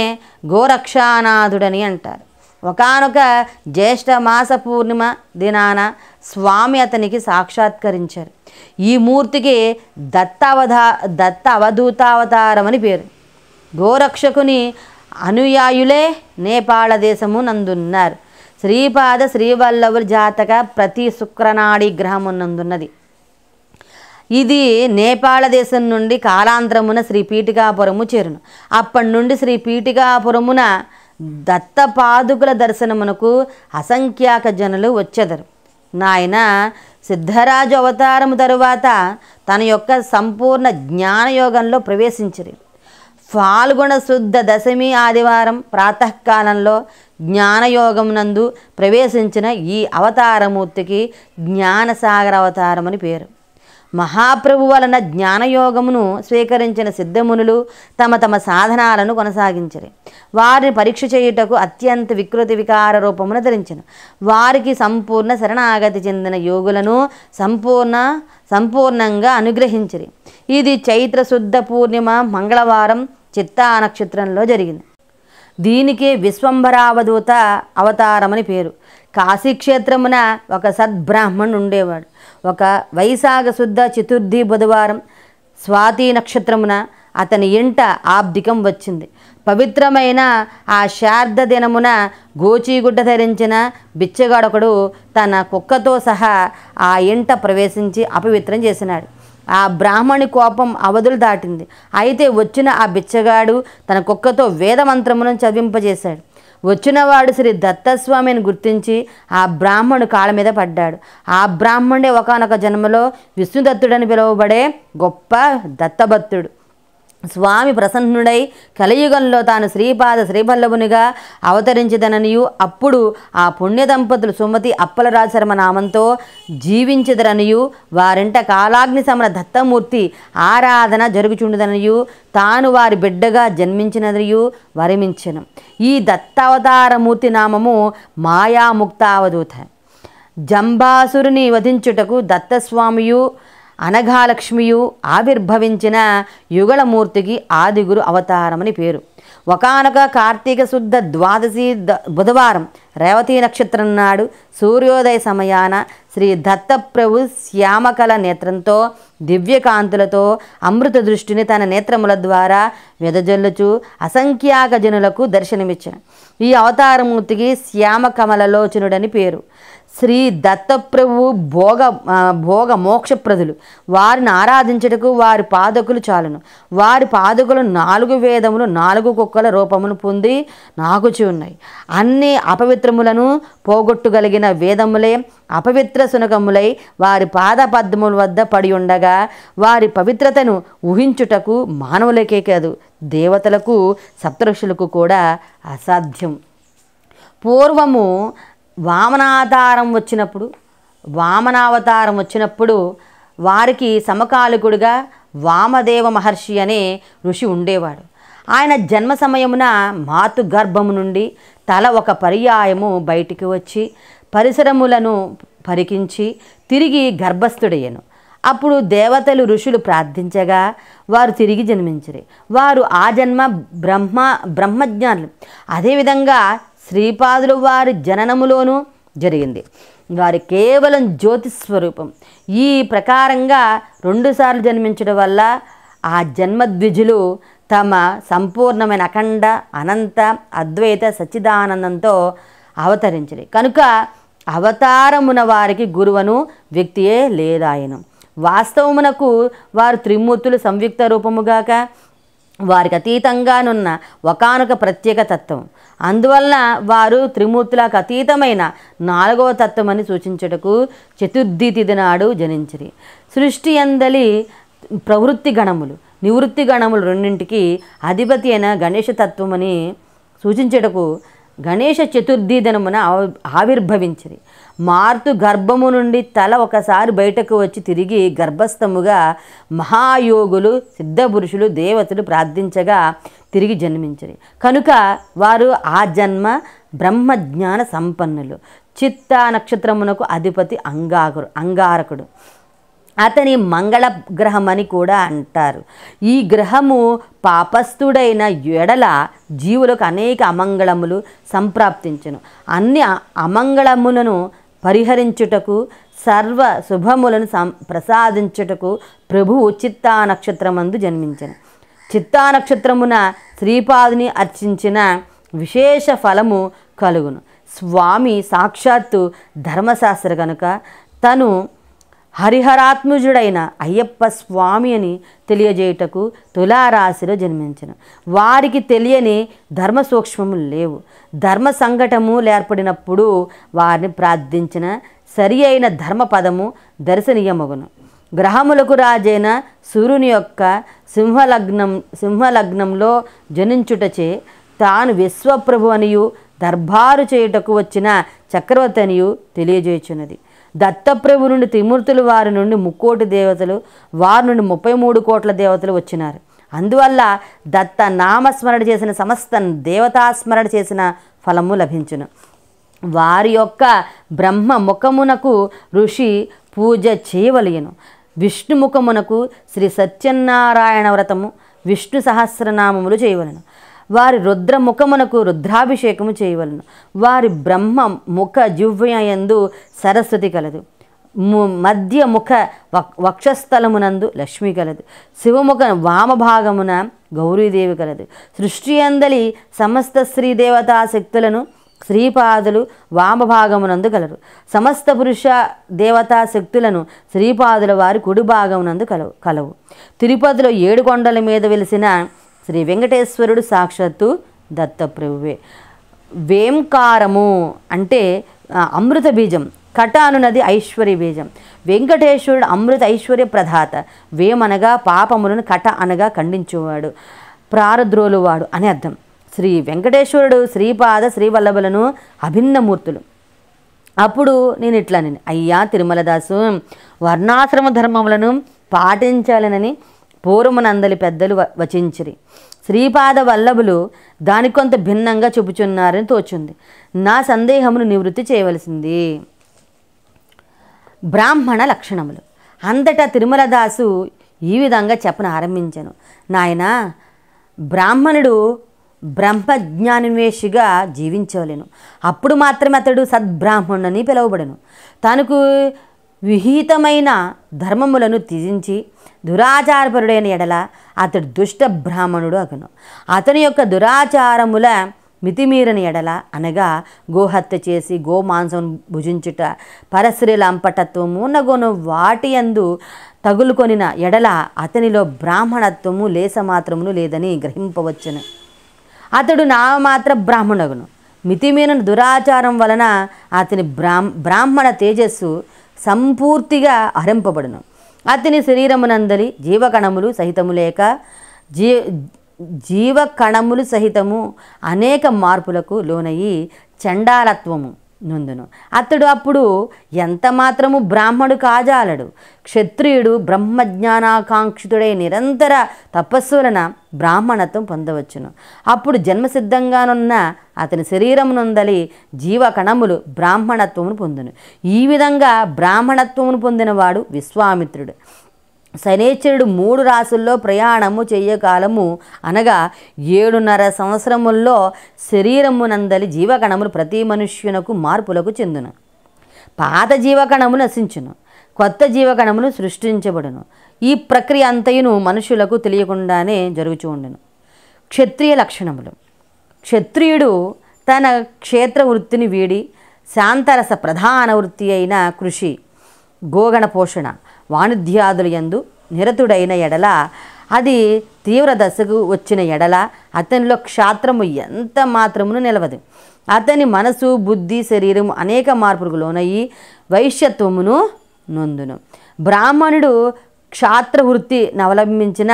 గోరక్షానాథుడని అంటారు. ఒకానొక జ్యేష్ఠ మాస పూర్ణిమ దినాన స్వామి అతనికి సాక్షాత్కరించారు. ఈ మూర్తికి దత్త అవధూతావతారం అని పేరు. గోరక్షకుని అనుయాయులే నేపాళ దేశము నందున్నారు. శ్రీపాద శ్రీవల్లభుల జాతక ప్రతి శుక్రనాడి గ్రహమునందున్నది. ఇది నేపాళ దేశం నుండి కాలాంతరమున శ్రీ పీఠికాపురము చేరును. అప్పటి నుండి శ్రీ పీఠికాపురమున దత్తపాదుకుల దర్శనమునకు అసంఖ్యాక జనులు వచ్చెదరు. నాయన సిద్ధరాజు అవతారము తరువాత తన యొక్క సంపూర్ణ జ్ఞానయోగంలో ప్రవేశించిరి. ఫాల్గుణ శుద్ధ దశమి ఆదివారం ప్రాతకాలంలో జ్ఞానయోగం నందు ప్రవేశించిన ఈ అవతారమూర్తికి జ్ఞానసాగర అవతారం అని పేరు. మహాప్రభు వలన జ్ఞానయోగమును స్వీకరించిన సిద్ధమునులు తమ తమ సాధనాలను కొనసాగించరు. వారిని పరీక్ష చేయుటకు అత్యంత వికృతి వికార రూపమును ధరించను. వారికి సంపూర్ణ శరణాగతి చెందిన యోగులను సంపూర్ణంగా అనుగ్రహించరు. ఇది చైత్ర శుద్ధ పూర్ణిమ మంగళవారం చిత్తా నక్షత్రంలో జరిగింది. దీనికే విశ్వంభరావధూత అవతారమని పేరు. కాశీక్షేత్రమున ఒక సద్బ్రాహ్మణుడు ఉండేవాడు. ఒక వైశాఖ శుద్ధ చతుర్థి బుధవారం స్వాతి నక్షత్రమున అతని ఇంట ఆబ్దికం వచ్చింది. పవిత్రమైన ఆ శారద దినమున గోచీగుడ్డ ధరించిన బిచ్చగాడొకడు తన కుక్కతో సహా ఆ ఇంట ప్రవేశించి అపవిత్రం చేసినాడు. ఆ బ్రాహ్మణి కోపం అవధులు దాటింది. అయితే వచ్చిన ఆ బిచ్చగాడు తన కుక్కతో వేదమంత్రమును చదివింపజేశాడు. వచ్చినవాడు శ్రీ దత్తస్వామిని గుర్తించి ఆ బ్రాహ్మణుడు కాళ్ళ మీద పడ్డాడు. ఆ బ్రాహ్మణుడే ఒకానొక జన్మలో విష్ణుదత్తుడని పిలువబడే గొప్ప దత్తభక్తుడు. స్వామి ప్రసన్నుడై కలియుగంలో తాను శ్రీవల్లభునిగా అవతరించదననియు అప్పుడు ఆ పుణ్య దంపతులు సుమతి అప్పలరాజు శర్మ నామంతో జీవించదరనియు వారింట కాలాగ్ని సమన దత్తమూర్తి ఆరాధన జరుగుచుండదనియు తాను వారి బిడ్డగా జన్మించినదియు వరమించెను. ఈ దత్తావతారమూర్తి నామము మాయాముక్తావధూత. జంబాసురుని వధించుటకు దత్తస్వామియు అనఘాలక్ష్మియు ఆవిర్భవించిన యుగళమూర్తికి ఆదిగురు అవతారమని పేరు. ఒకానొక కార్తీక శుద్ధ ద్వాదశి బుధవారం రేవతి నక్షత్రం నాడు సూర్యోదయ సమయాన శ్రీ దత్తప్రభు శ్యామకల నేత్రంతో దివ్యకాంతులతో అమృత దృష్టిని తన నేత్రముల ద్వారా వెదజల్లుచు అసంఖ్యాక జనులకు దర్శనమిచ్చాను. ఈ అవతారమూర్తికి శ్యామకమలలోచనుడని పేరు. శ్రీ దత్తప్రభు భోగ మోక్షప్రదులు. వారిని ఆరాధించుటకు వారి పాదకులు చాలును. వారి పాదకులు 4 వేదములు 4 కుక్కల రూపమును పొంది నాకుచి ఉన్నాయి. అన్ని అపవిత్రములను పోగొట్టుగలిగిన వేదములే అపవిత్ర సునకములై వారి పాదపద్మముల వద్ద పడి ఉండగా వారి పవిత్రతను ఊహించుటకు మానవులకే కాదు దేవతలకు సప్తఋషులకు కూడా అసాధ్యం. పూర్వము వామనావతారం వచ్చినప్పుడు వారికి సమకాలికుడిగా వామదేవ మహర్షి అనే ఋషి ఉండేవాడు. ఆయన జన్మ సమయమున మాతృ గర్భము నుండి తల ఒక పర్యాయము బయటికి వచ్చి పరిసరములను పరికించి తిరిగి గర్భస్థుడయ్యను. అప్పుడు దేవతలు ఋషులు ప్రార్థించగా వారు తిరిగి జన్మించరు. వారు ఆ జన్మ బ్రహ్మజ్ఞానులు. అదేవిధంగా శ్రీపాదులు వారి జననములోనూ జరిగింది. వారి కేవలం జ్యోతిస్వరూపం. ఈ ప్రకారంగా 2 సార్లు జన్మించడం వల్ల ఆ జన్మద్విజులు తమ సంపూర్ణమైన అఖండ అనంత అద్వైత సచ్చిదానందంతో అవతరించరు. కనుక అవతారమున వారికి గురువను వ్యక్తియే లేదాయను. వాస్తవమునకు వారు త్రిమూర్తులు సంయుక్త రూపముగాక వారికి అతీతంగానున్న ఒకానొక ప్రత్యేక తత్వం. అందువలన వారు త్రిమూర్తులకు అతీతమైన 4వ తత్వమని సూచించుటకు చతుర్థి తిథి నాడు జనించిరి. సృష్టి అందలి ప్రవృత్తి గణములు నివృత్తి గణములు రెండింటికి అధిపతి అయిన గణేశ తత్వమని సూచించుటకు గణేశ చతుర్థి దినమున ఆవిర్భవించిరి. మార్తు గర్భము నుండి తల ఒకసారి బయటకు వచ్చి తిరిగి గర్భస్థముగా మహాయోగులు సిద్ధపురుషులు దేవతలు ప్రార్థించగా తిరిగి జన్మించిరి. కనుక వారు ఆ జన్మ బ్రహ్మజ్ఞాన సంపన్నులు. చిత్త నక్షత్రమునకు అధిపతి అంగారకుడు. అతని మంగళ గ్రహమని కూడా అంటారు. ఈ గ్రహము పాపస్థుడైన ఎడల జీవులకు అనేక అమంగళములు సంప్రాప్తించును. అన్ని అమంగళములను పరిహరించుటకు సర్వ శుభములను ప్రసాదించుటకు ప్రభువు చిత్తా నక్షత్రమందు జన్మించెను. చిత్తా నక్షత్రమున శ్రీపాదుని అర్చించిన విశేష ఫలము కలుగును. స్వామి సాక్షాత్తు ధర్మశాస్త్ర కనుక తను హరిహరాత్మజుడైన అయ్యప్ప స్వామి అని తెలియజేయుటకు తులారాశిలో జన్మించను. వారికి తెలియని ధర్మ సూక్ష్మములు లేవు. ధర్మ సంఘటము ఏర్పడినప్పుడు వారిని ప్రార్థించిన సరి అయిన ధర్మపదము దర్శనీయమగును. గ్రహములకు రాజైన సూర్యుని యొక్క సింహలగ్నంలో జనించుటచే తాను విశ్వప్రభు అనియు దర్బారు చేయుటకు వచ్చిన చక్రవర్తి అనియు తెలియజేయుచున్నది. దత్తప్రభు నుండి త్రిమూర్తులు వారి నుండి 3,000,000 దేవతలు వారి నుండి 33 కోట్ల దేవతలు వచ్చినారు. అందువల్ల దత్త నామస్మరణ చేసిన సమస్త దేవతాస్మరణ చేసిన ఫలము లభించును. వారి యొక్క బ్రహ్మ ముఖమునకు ఋషి పూజ చేయవలయను. విష్ణుముఖమునకు శ్రీ సత్యనారాయణ వ్రతము విష్ణు సహస్రనామములు చేయవలను. వారి రుద్రముఖమునకు రుద్రాభిషేకము చేయవలను. వారి బ్రహ్మ ముఖ జిహ్వయందు సరస్వతి కలదు. మధ్య ముఖ వక్షస్థలమునందు లక్ష్మి కలదు. శివముఖ వామభాగమున గౌరీదేవి కలదు. సృష్టి అందలి సమస్త శ్రీ దేవతా శక్తులను శ్రీపాదులు వామభాగమునందు కలరు. సమస్త పురుష దేవతా శక్తులను శ్రీపాదుల వారి కుడి భాగమునందు కలవు. తిరుపతిలో 7 కొండల మీద వెలిసిన శ్రీ వెంకటేశ్వరుడు సాక్షాత్తు దత్తప్రభువే. వేంకారము అంటే అమృత బీజం, కట అనునది ఐశ్వర్య బీజం. వెంకటేశ్వరుడు అమృత ఐశ్వర్య ప్రదాత. వేమనగా పాపములను, కట అనగా ఖండించువాడు, ప్రారద్రోలువాడు అని అర్థం. శ్రీ వెంకటేశ్వరుడు శ్రీపాద శ్రీవల్లభులను అభిన్నమూర్తులు. అప్పుడు నేను ఇట్లానే, అయ్యా తిరుమలదాసు, వర్ణాశ్రమ ధర్మములను పాటించాలనని పూర్వమునందలి పెద్దలు వచించిరి. శ్రీపాద వల్లభులు దాని కొంత భిన్నంగా చూపుచున్నారని తోచుంది. నా సందేహమును నివృత్తి చేయవలసింది. బ్రాహ్మణ లక్షణములు. అంతటా తిరుమలదాసు ఈ విధంగా చెప్పన ఆరంభించను. నాయన, బ్రాహ్మణుడు బ్రహ్మజ్ఞానవేషిగా జీవించవలెను. అప్పుడు మాత్రమే అతడు సద్బ్రాహ్మణుని పిలువబడను. తనకు విహితమైన ధర్మములను త్యజించి దురాచారపరుడైన ఎడల అతడు దుష్ట బ్రాహ్మణుడు అగును. అతని యొక్క దురాచారముల మితిమీరని ఎడల, అనగా గోహత్య చేసి గోమాంసం భుజించుట, పరశ్రీ లంపటత్వము నగోను వాటి యందు తగులుకొనిన ఎడల అతనిలో బ్రాహ్మణత్వము లేసమాత్రమును లేదని గ్రహింపవచ్చును. అతడు నామమాత్ర బ్రాహ్మణుడును. మితిమీరిన దురాచారం వలన అతని బ్రాహ్మణ తేజస్సు సంపూర్తిగా హరింపబడును. అతని శరీరమునందలి జీవకణములు సహితము లేక జీవకణములు సహితము అనేక మార్పులకు లోనయి చండాలత్వము నొందును. అతడు అప్పుడు ఎంత మాత్రము బ్రాహ్మడు కాజాలడు. క్షత్రియుడు బ్రహ్మజ్ఞానాకాంక్షితుడై నిరంతర తపస్సు వలన బ్రాహ్మణత్వం పొందవచ్చును. అప్పుడు జన్మసిద్ధంగానున్న అతని శరీరమునందలి జీవకణములు బ్రాహ్మణత్వమును పొందును. ఈ విధంగా బ్రాహ్మణత్వమును పొందినవాడు విశ్వామిత్రుడు. శనేశ్వరుడు 3 రాసుల్లో ప్రయాణము చెయ్యకాలము, అనగా 7.5 సంవత్సరముల్లో శరీరమునందలి జీవకణములు ప్రతి మనుష్యునకు మార్పులకు చెందును. పాత జీవకణము నశించును. కొత్త జీవగణములు సృష్టించబడును. ఈ ప్రక్రియ అంతయును మనుషులకు తెలియకుండానే జరుగుతూ ఉండెను. క్షత్రియ లక్షణములు. క్షత్రియుడు తన క్షేత్ర వృత్తిని వీడి శాంతరస ప్రధాన వృత్తి అయిన కృషి, గోగణ పోషణ, వాణిజ్యాదుల యందు నిరతుడైన ఎడల, అది తీవ్ర దశకు వచ్చిన ఎడల అతనిలో క్షాత్రము ఎంత మాత్రమును నిలవదు. అతని మనసు, బుద్ధి, శరీరం అనేక మార్పులకు లోనయ్యి వైశ్యత్వమును నొందును. బ్రాహ్మణుడు క్షాత్ర వృత్తిని అవలంబించిన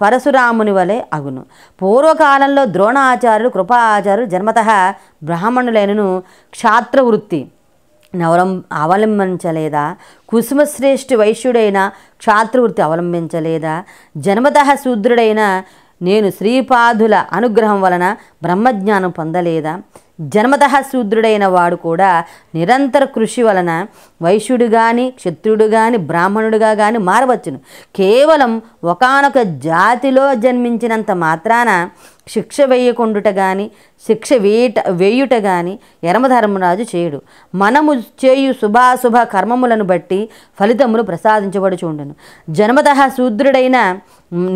పరశురాముని వలె అగును. పూర్వకాలంలో ద్రోణాచార్యులు, కృపాచార్యులు జన్మతః బ్రాహ్మణులైనను క్షాత్ర వృత్తి అవలంబించలేదా? కుసుమశ్రేష్ఠి వైశ్యుడైన క్షాత్రవృత్తి అవలంబించలేదా? జన్మతః శూద్రుడైన నేను శ్రీపాదుల అనుగ్రహం వలన బ్రహ్మజ్ఞానం పొందలేదా? జన్మతః శూద్రుడైన వాడు కూడా నిరంతర కృషి వలన వైశ్యుడు కానీ, క్షత్రుడు కానీ, బ్రాహ్మణుడుగా కానీ మారవచ్చును. కేవలం ఒకానొక జాతిలో జన్మించినంత మాత్రాన శిక్ష వేయకుండుట కానీ, శిక్ష వేయుట కానీ యమధర్మరాజు చేయుడు. మనము చేయు శుభాశుభ కర్మములను బట్టి ఫలితములు ప్రసాదించబడుచుండును. జన్మతః శూద్రుడైన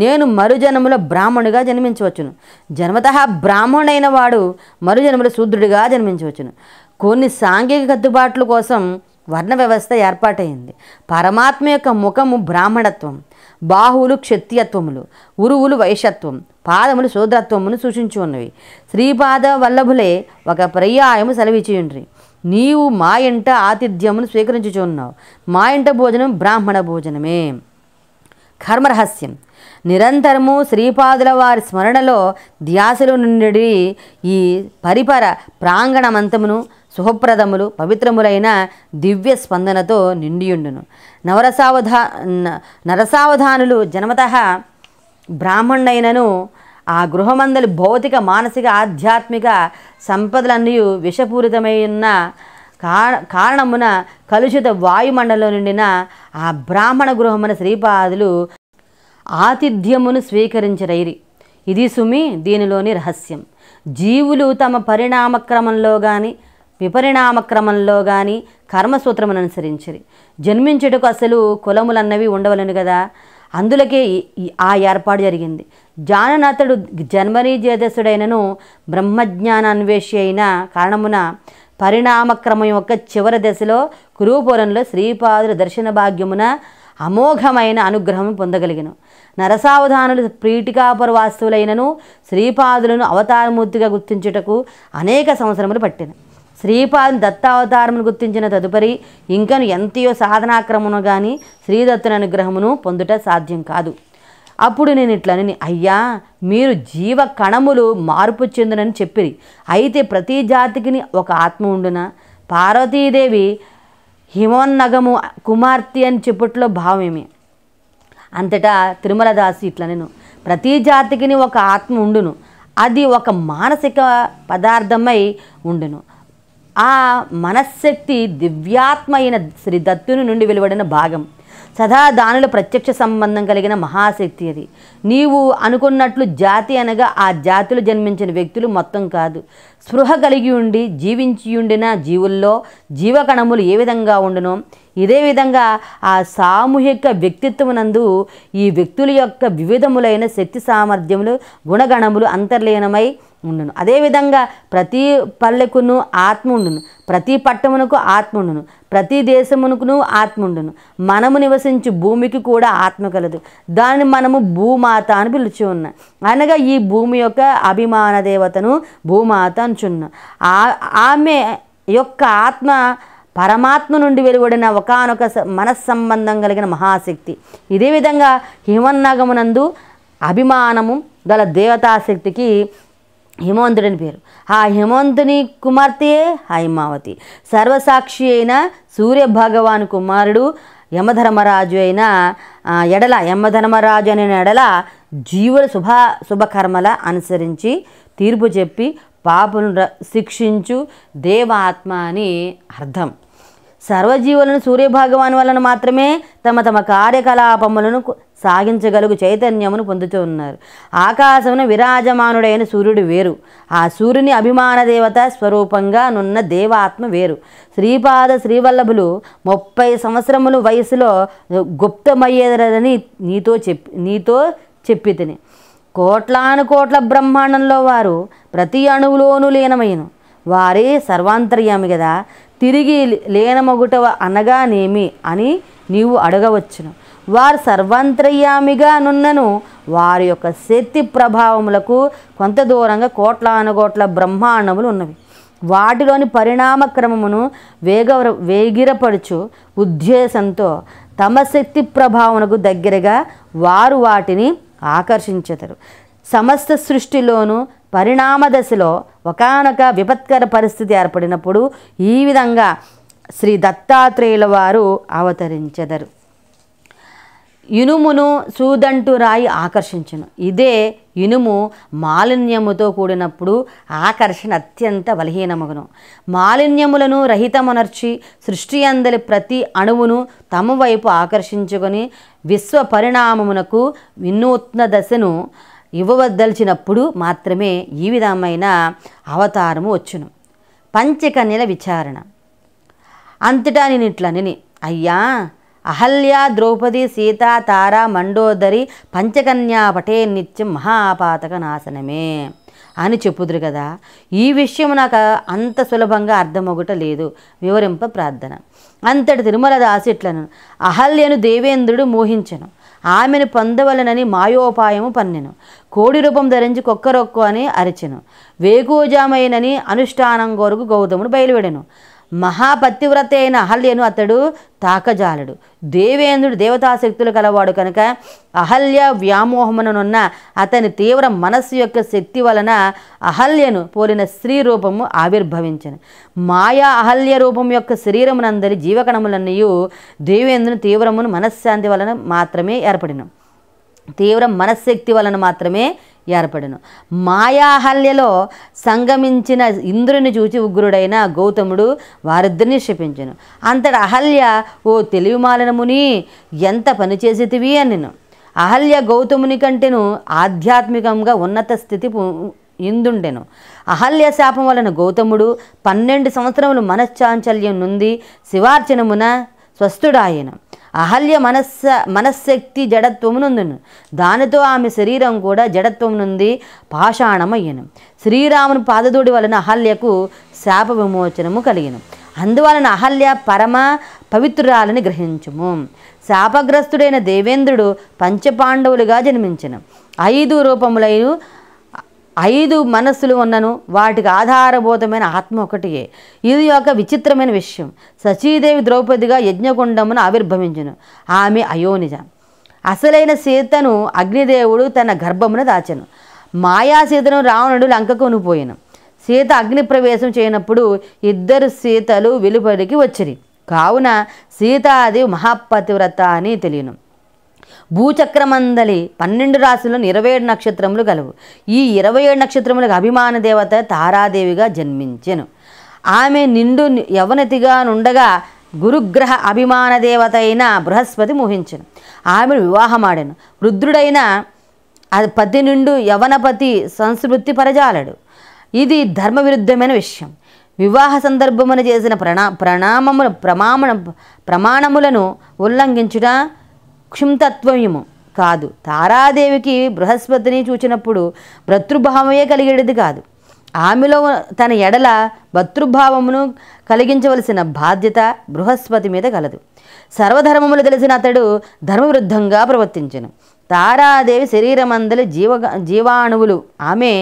నేను మరుజన్మలో బ్రాహ్మణుడిగా జన్మించవచ్చును. జన్మతః బ్రాహ్మణుడైన వాడు మరుజన్మలో శూద్రుడిగా జన్మించవచ్చును. కొన్ని సాంఘిక కట్టుబాట్ల కోసం వర్ణ వ్యవస్థ ఏర్పాటైంది. పరమాత్మ యొక్క ముఖము బ్రాహ్మణత్వం, బాహువులు క్షత్రియత్వములు, ఉరువులు వైశ్యత్వం, పాదములు శూద్రత్వమును సూచించి ఉన్నవి. శ్రీపాద వల్లభులే ఒక పర్యాయము సెలవిచ్చియుండ్రి. నీవు మా ఇంట ఆతిథ్యమును స్వీకరించుచున్నావు. మా ఇంట భోజనం బ్రాహ్మణ భోజనమే. కర్మరహస్యం. నిరంతరము శ్రీపాదుల వారి స్మరణలో ధ్యాసలో నుండి ఈ పరిపర ప్రాంగణమంతమును శుభప్రదములు పవిత్రములైన దివ్య స్పందనతో నిండియుండును. నరసావధానులు జన్మతః బ్రాహ్మణుడైనను ఆ గృహమందలి భౌతిక, మానసిక, ఆధ్యాత్మిక సంపదలన్నీ విషపూరితమైన కారణమున కలుషిత వాయుమండలంలో నిండిన ఆ బ్రాహ్మణ గృహమున శ్రీపాదులు ఆతిథ్యమును స్వీకరించరైరి. ఇది సుమి దీనిలోని రహస్యం. జీవులు తమ పరిణామక్రమంలో కానీ విపరిణామక్రమంలో కానీ కర్మసూత్రమును అనుసరించరి. జన్మించుటకు అసలు కులములన్నవి ఉండవలను కదా, అందులకే ఆ ఏర్పాటు జరిగింది. జాననాథుడు జన్మనీజేదసుడైనను బ్రహ్మజ్ఞానాన్వేషి అయిన కారణమున పరిణామక్రమం యొక్క చివరి దశలో కురుపురంలో శ్రీపాదుల దర్శన భాగ్యమున అమోఘమైన అనుగ్రహం పొందగలిగిన నరసావధానులు ప్రీటికాపరవాస్తువులైనను శ్రీపాదులను అవతారమూర్తిగా గుర్తించుటకు అనేక సంవత్సరములు పట్టిన. శ్రీపాదుని దత్తావతారమును గుర్తించిన తదుపరి ఇంకను ఎంతయో సాధనాక్రమమును కానీ శ్రీదత్తుని అనుగ్రహమును పొందుట సాధ్యం కాదు. అప్పుడు నేను ఇట్లని, అయ్యా మీరు జీవ కణములు మార్పు చెందునని చెప్పిరి. అయితే ప్రతి జాతికి ఒక ఆత్మ ఉండునా? పార్వతీదేవి హిమోన్నగము కుమార్తె అని చెప్పుట్లో భావమేమి? అంతటా తిరుమలదాసి ఇట్లా నేను, ప్రతి జాతికి ఒక ఆత్మ ఉండును, అది ఒక మానసిక పదార్థమై ఉండును. ఆ మనశ్శక్తి దివ్యాత్మ అయిన శ్రీ దత్తుని నుండి వెలువడిన భాగం, సదా దానిలో ప్రత్యక్ష సంబంధం కలిగిన మహాశక్తి అది. నీవు అనుకున్నట్లు జాతి అనగా ఆ జాతిలో జన్మించిన వ్యక్తులు మొత్తం కాదు. స్పృహ కలిగి ఉండి జీవించి ఉండిన జీవుల్లో జీవకణములు ఏ విధంగా ఉండునో ఇదే విధంగా ఆ సామూహిక వ్యక్తిత్వమునందు ఈ వ్యక్తుల యొక్క వివిధములైన శక్తి సామర్థ్యములు గుణగణములు అంతర్లీనమై ఉండును. అదేవిధంగా ప్రతి పల్లెకును ఆత్మ ఉండును, ప్రతి పట్టణమునకు ఆత్మ ఉండును, ప్రతి దేశమునకును ఆత్మ ఉండును. మనము నివసించు భూమికి కూడా ఆత్మ కలదు. దాన్ని మనము భూమాత అని పిలుచు ఉన్నాం. అనగా ఈ భూమి యొక్క అభిమాన దేవతను భూమాత అనుచున్నాం. ఆమె యొక్క ఆత్మ పరమాత్మ నుండి వెలువడిన ఒకానొక మనస్సంబంధం కలిగిన మహాశక్తి. ఇదే విధంగా హిమన్నగమునందు అభిమానము గల దేవతాశక్తికి హిమవంతుడని పేరు. ఆ హిమవంతుని కుమార్తెయే హైమావతి. సర్వసాక్షి అయిన సూర్యభగవాను కుమారుడు యమధర్మరాజు అయిన యమధర్మరాజు అనే ఎడల జీవుల శుభకర్మల అనుసరించి తీర్పు చెప్పి పాపును శిక్షించు దేవాత్మ అని అర్థం. సర్వజీవులను సూర్యభగవాన్ వలన మాత్రమే తమ తమ కార్యకలాపములను సాగించగలుగు చైతన్యమును పొందుతూ ఉన్నారు. ఆకాశమున విరాజమానుడైన సూర్యుడు వేరు, ఆ సూర్యుని అభిమాన దేవత స్వరూపంగా నున్న దేవాత్మ వేరు. శ్రీపాద శ్రీవల్లభులు 30 సంవత్సరముల వయసులో గుప్తమయ్యేదని నీతో చెప్పి తిని. కోట్లాను కోట్ల బ్రహ్మాండంలో వారు ప్రతి అణువులోనూ లీనమైన వారే సర్వాంతర్యామి కదా. తిరిగి లేనమగుట అనగానేమి అని నీవు అడగవచ్చును. వారు సర్వాంతర్యామిగా నున్నను వారి యొక్క శక్తి ప్రభావములకు కొంత దూరంగా కోట్లాను కోట్ల బ్రహ్మాండములు ఉన్నవి. వాటిలోని పరిణామ క్రమమును వేగిరపడుచు ఉద్దేశంతో తమ శక్తి ప్రభావమునకు దగ్గరగా వారు వాటిని ఆకర్షించెదరు. సమస్త సృష్టిలోనూ పరిణామ దశలో ఒకానొక విపత్కర పరిస్థితి ఏర్పడినప్పుడు ఈ విధంగా శ్రీ దత్తాత్రేయుల వారు అవతరించెదరు. ఇనుమును సూదంటు రాయి ఆకర్షించును. ఇదే ఇనుము మాలిన్యముతో కూడినప్పుడు ఆకర్షణ అత్యంత బలహీనమగును. మాలిన్యములను రహితమునర్చి సృష్టి అందలి ప్రతి అణువును తమ వైపు ఆకర్షించుకొని విశ్వ పరిణామమునకు వినూత్న దశను ఇవ్వవద్దలిచినప్పుడు మాత్రమే ఈ విధమైన అవతారము వచ్చును. పంచకన్యల విచారణ. అంతటా నేను ఇట్లనని, అయ్యా, అహల్య, ద్రౌపది, సీత, తార, మండోదరి పంచకన్యా పటే నిత్యం మహాపాతక నాశనమే అని చెప్పుదురు కదా. ఈ విషయం నాకు అంత సులభంగా అర్థమొగట లేదు, వివరింప ప్రార్థన. అంతటి తిరుమలదాసు ఇట్లను, అహల్యను దేవేంద్రుడు మోహించెను, ఆమెను పొందవలనని మాయోపాయము పన్నెను, కోడి రూపం ధరించి కొక్కరొక్కు అని అరిచెను, వేకోజామైనని అనుష్ఠానం కొరకు గౌతముడు బయలువెడెను. మహాపతివ్రత అయిన అహల్యను అతడు తాకజాలడు. దేవేంద్రుడు దేవతాశక్తులు కలవాడు కనుక అహల్య వ్యామోహముననున్న అతని తీవ్ర మనస్సు యొక్క శక్తి వలన అహల్యను పోలిన స్త్రీ రూపము ఆవిర్భవించను. మాయా అహల్య రూపం యొక్క శరీరమునందరి జీవకణములన్నయు దేవేంద్రుని తీవ్రమును మనశ్శాంతి వలన మాత్రమే ఏర్పడిను, తీవ్ర మనశ్శక్తి వలన మాత్రమే ఏర్పడను. మాయాహల్యలో సంగమించిన ఇంద్రుని చూచి ఉగ్రుడైన గౌతముడు వారిద్దరిని శపించెను. అంతట అహల్య, ఓ తెలివిమాలిన ముని, ఎంత పనిచేసేతివి అనిను. అహల్య గౌతముని కంటేను ఆధ్యాత్మికంగా ఉన్నత స్థితి ఇందుండెను. అహల్య శాపం వలన గౌతముడు 12 సంవత్సరములు మనశ్చాంచల్యం నుండి శివార్చనమున స్వస్థుడాయను. అహల్య మనశ్శక్తి జడత్వము నుండును, దానితో ఆమె శరీరం కూడా జడత్వం నుండి పాషాణమయ్యను. శ్రీరాముని పాదధూడి వలన అహల్యకు శాప విమోచనము కలిగిన. అందువలన అహల్య పరమ పవిత్రురాలని గ్రహించుము. శాపగ్రస్తుడైన దేవేంద్రుడు పంచపాండవులుగా జన్మించెను. 5 రూపములైన 5 మనస్సులు ఉన్నను వాటికి ఆధారభూతమైన ఆత్మ ఒకటియే. ఇది ఒక విచిత్రమైన విషయం. సచీదేవి ద్రౌపదిగా యజ్ఞకుండమును ఆవిర్భవించెను. ఆమె అయోనిజ. అసలైన సీతను అగ్నిదేవుడు తన గర్భమున దాచెను. మాయా సీతను రావణుడు లంకకు కొనుపోయెను. సీత అగ్ని ప్రవేశం చేయనప్పుడు 2 సీతలు వెలుపలికి వచ్చిరి. కావున సీతాదేవి మహాపతివ్రత అని తెలియను. భూచక్రమందలి 12 రాశులను 27 నక్షత్రములు గలవు. ఈ 27 నక్షత్రములకు అభిమాన దేవత తారాదేవిగా జన్మించెను. ఆమె నిండు యవనతిగా నుండగా గురుగ్రహ అభిమాన దేవత అయిన బృహస్పతి మోహించెను. ఆమెను వివాహమాడెను. వృద్ధుడైన పతి నిండు యవనపతి సంస్కృతి పరజాలడు. ఇది ధర్మ విరుద్ధమైన విషయం. వివాహ సందర్భమున చేసిన ప్రమాణములను ఉల్లంఘించుట క్షుంతత్వము కాదు. తారాదేవికి బృహస్పతిని చూచినప్పుడు భర్తృభావమే కలిగేది కాదు. ఆమెలో తన ఎడల భర్తృభావమును కలిగించవలసిన బాధ్యత బృహస్పతి మీద కలదు. సర్వధర్మములు తెలిసిన అతడు ధర్మవిరుద్ధంగా ప్రవర్తించెను. తారాదేవి శరీరమందలి జీవాణువులు ఆమె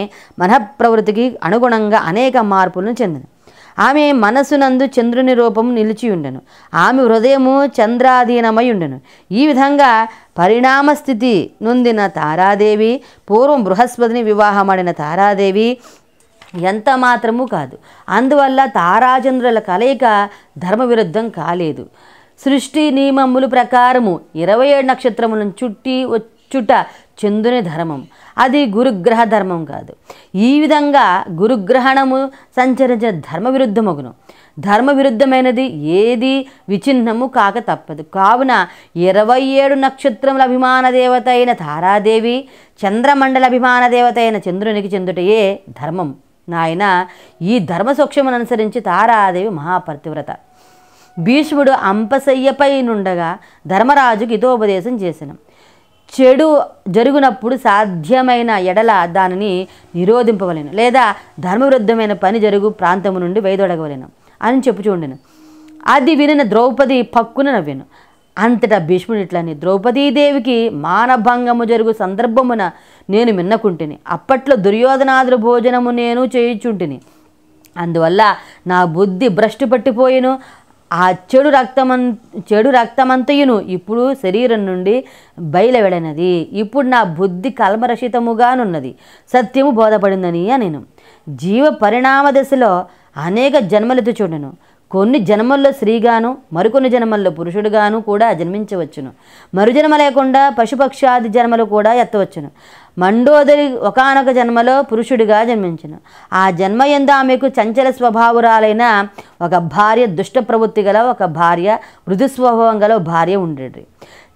మనఃప్రవృత్తికి అనుగుణంగా అనేక మార్పులను చెందిన. ఆమె మనసునందు చంద్రుని రూపము నిలిచియుండెను. ఆమె హృదయము చంద్రాధీనమై ఉండెను. ఈ విధంగా పరిణామస్థితి నొందిన తారాదేవి పూర్వం బృహస్పతిని వివాహమాడిన తారాదేవి ఎంత మాత్రము కాదు. అందువల్ల తారాచంద్రుల కలయిక ధర్మ విరుద్ధం కాలేదు. సృష్టి నియమముల ప్రకారము 27 నక్షత్రములను చుట్టి వచ్చుట చంద్రుని ధర్మం, అది గురుగ్రహ ధర్మం కాదు. ఈ విధంగా గురుగ్రహణము సంచరించిన ధర్మ విరుద్ధమగును. ధర్మ విరుద్ధమైనది ఏది విచిన్నము కాక తప్పదు. కావున 27 నక్షత్రముల అభిమాన దేవత అయిన తారాదేవి, చంద్రమండల అభిమాన దేవత అయిన చంద్రునికి చెందుటయే ధర్మం. నాయన, ఈ ధర్మ సూక్ష్మను అనుసరించి తారాదేవి మహాపతివ్రత. భీష్ముడు అంపశయ్యపై నుండగా ధర్మరాజుకి హితోపదేశం చేసిన. చెడు జరుగునప్పుడు సాధ్యమైన ఎడల దానిని నిరోధింపవలెను, లేదా ధర్మవిరుద్ధమైన పని జరుగు ప్రాంతము నుండి వైదొడగవలెను అని చెప్పుచుండెను. అది వినిన ద్రౌపది పక్కున నవ్వెను. అంతటా భీష్ముడు ఇట్లని, ద్రౌపదీదేవికి మానభంగము జరుగు సందర్భమున నేను మిన్నకుంటిని. అప్పట్లో దుర్యోధనాదుల భోజనము నేను చేయుచుంటిని. అందువల్ల నా బుద్ధి భ్రష్టు పట్టిపోయిను. ఆ చెడు రక్తమంతయును ఇప్పుడు శరీరం నుండి బయలువెడనది. ఇప్పుడు నా బుద్ధి కల్మరషితముగానున్నది, సత్యము బోధపడిందని నేను. జీవ పరిణామ దశలో అనేక జన్మలెత్తు చూడను. కొన్ని జన్మల్లో స్త్రీగాను, మరికొన్ని జన్మల్లో పురుషుడుగాను కూడా జన్మించవచ్చును. మరుజన్మ లేకుండా పశుపక్షాది జన్మలు కూడా ఎత్తవచ్చును. మండోదరి ఒకానొక జన్మలో పురుషుడిగా జన్మించును. ఆ జన్మ యందు ఆమెకు చంచల స్వభావురాలైన ఒక భార్య, దుష్ట ప్రవృత్తి గల ఒక భార్య, మృదు స్వభావం గల భార్య ఉండేది.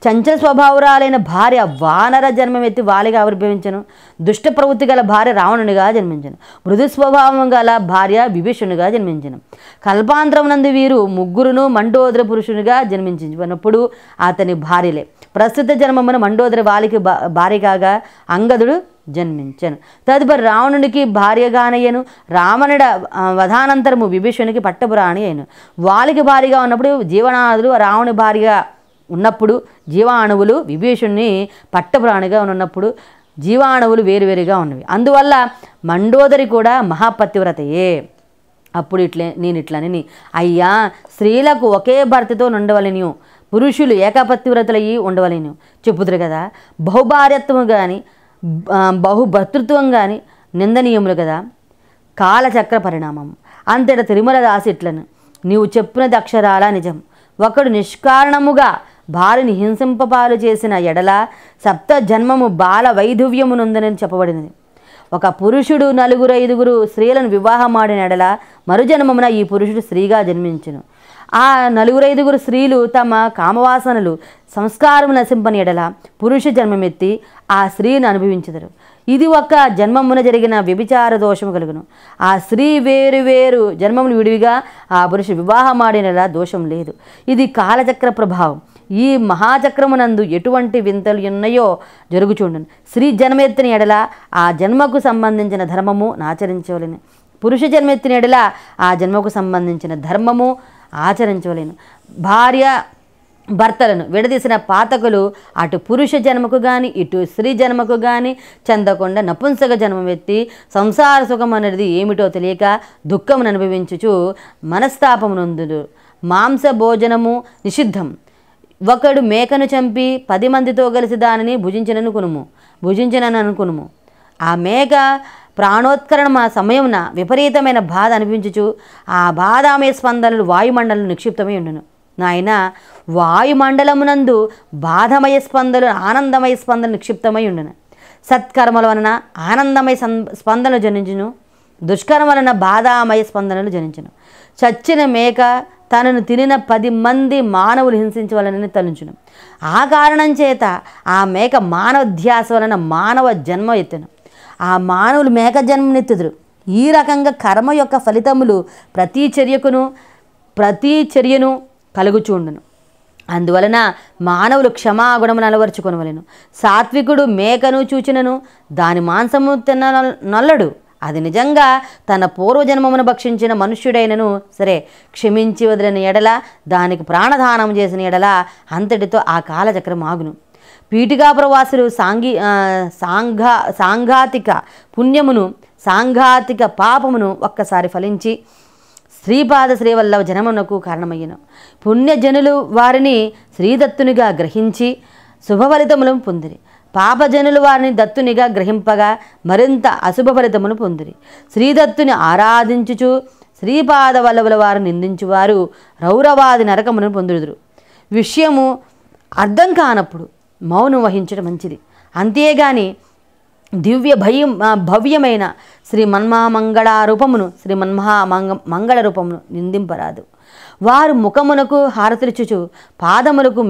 చంచల స్వభావురాలైన భార్య వానర జన్మమెత్తి వాలిగా ఆవిర్భవించను. దుష్ట ప్రవృత్తి గల భార్య రావణునిగా జన్మించను. మృదు స్వభావం గల భార్య విభీషణునిగా జన్మించను. కల్పాంతరమునందు వీరు ముగ్గురును మండోదర పురుషునిగా జన్మించినప్పుడు అతని భార్యలే. ప్రస్తుత జన్మమున మండోదర వాలికి భార్య కాగా అంగదుడు జన్మించను. తదుపరి రావణునికి భార్యగానయ్యను. రావణుడ వధానంతరము విభీషణునికి పట్టపురాణి అయిను. వాలికి భార్యగా ఉన్నప్పుడు జీవనాథుడు, రావణుని భార్యగా ఉన్నప్పుడు జీవాణువులు, విభీషణుని పట్టపురాణిగా ఉన్నప్పుడు జీవాణువులు వేరువేరుగా ఉన్నవి. అందువల్ల మండోదరి కూడా మహాపతివ్రతయే. అప్పుడు నేను ఇట్లని, అయ్యా, స్త్రీలకు ఒకే భర్తతో ఉండవలెను, పురుషులు ఏకపతివ్రతలయ్యి ఉండవలెను చెప్పుదురు కదా. బహుభార్యత్వము కానీ బహుభర్తృత్వం కానీ నిందనీయములు కదా. కాలచక్ర పరిణామం. అంతట తిరుమల దాసి ఇట్లను, నీవు చెప్పినది అక్షరాల నిజం. ఒకడు నిష్కారణముగా భార్యని హింసింపపాలు చేసిన ఎడల సప్త జన్మము బాల వైధవ్యమునుందని చెప్పబడినది. ఒక పురుషుడు 4-5 స్త్రీలను వివాహమాడిన ఎడల మరుజన్మమున ఈ పురుషుడు స్త్రీగా జన్మించును. ఆ 4-5 స్త్రీలు తమ కామవాసనలు సంస్కారము నశింపని ఎడల పురుష జన్మమెత్తి ఆ స్త్రీని అనుభవించెదరు. ఇది ఒక జన్మమున జరిగిన వ్యభిచార దోషము కలుగును. ఆ స్త్రీ వేరు జన్మములు విడివిగా ఆ పురుషుడు వివాహమాడిన దోషం లేదు. ఇది కాలచక్ర ప్రభావం. ఈ మహాచక్రమునందు ఎటువంటి వింతలు ఉన్నాయో జరుగుచుండును. స్త్రీ జన్మెత్తిన ఎడల ఆ జన్మకు సంబంధించిన ధర్మము ఆచరించవలెను. పురుష జన్మెత్తిన ఎడల ఆ జన్మకు సంబంధించిన ధర్మము ఆచరించవలేను. భార్య భర్తలను విడదీసిన పాతకులు అటు పురుష జన్మకు కానీ ఇటు స్త్రీ జన్మకు కానీ చెందకుండా నపుంసక జన్మమెత్తి సంసార సుఖం అనేది ఏమిటో తెలియక దుఃఖమును అనుభవించుచు మనస్తాపమునందుడు. మాంస భోజనము నిషిద్ధం. ఒకడు మేకను చంపి 10 మందితో కలిసి దానిని భుజించినను అనుకునుము. ఆ మేక ప్రాణోత్కరణ సమయమున విపరీతమైన బాధ అనిపించుచు ఆ బాధామయ స్పందనలు వాయుమండలం నిక్షిప్తమై ఉండును. నాయన, వాయుమండలమునందు బాధమయ స్పందనలు, ఆనందమయ స్పందన నిక్షిప్తమై ఉండును. సత్కర్మల వలన ఆనందమయ స్పందనలు జనించును, దుష్కర్మ వలన బాధామయ స్పందనలు జనించును. చచ్చిన మేక తనను తినిన 10 మంది మానవులు హింసించవలనని తలంచును. ఆ కారణం చేత ఆ మేక మానవ ధ్యాస వలన మానవ జన్మ ఎత్తును. ఆ మానవులు మేక జన్మనెత్తుదురు. ఈ రకంగా కర్మ యొక్క ఫలితములు ప్రతి చర్యను కలుగుచుండును. అందువలన మానవులు క్షమాగుణమును అలవర్చుకొనవలెను. సాత్వికుడు మేకను చూచినను దాని మాంసము తిన్న నల్లడు. అది నిజంగా తన పూర్వజన్మమును భక్షించిన మనుష్యుడైనను సరే, క్షమించి వదిలిన ఎడల, దానికి ప్రాణదానం చేసిన ఎడల అంతటితో ఆ కాలచక్రం ఆగును. పీఠికా ప్రవాసులు సాంఘాతిక పుణ్యమును, సాంఘాతిక పాపమును ఒక్కసారి ఫలించి శ్రీపాద శ్రీవల్లభ జనమునకు కారణమయ్యను. పుణ్యజనులు వారిని శ్రీదత్తునిగా గ్రహించి శుభ ఫలితములను పొందిరి. పాపజనులు వారిని దత్తునిగా గ్రహింపగా మరింత అశుభ ఫలితమును పొందిరి. శ్రీదత్తుని ఆరాధించుచు శ్రీపాద వల్లభుల వారు నిందించువారు రౌరవాది నరకమును పొందుదురు. విషయము అర్థం కానప్పుడు మౌనం వహించడం మంచిది. అంతేగాని భవ్యమైన శ్రీ మన్మహామంగళ రూపమును మంగళ రూపమును నిందింపరాదు. వారు ముఖమునకు హారతులిచ్చుచు పాదములకు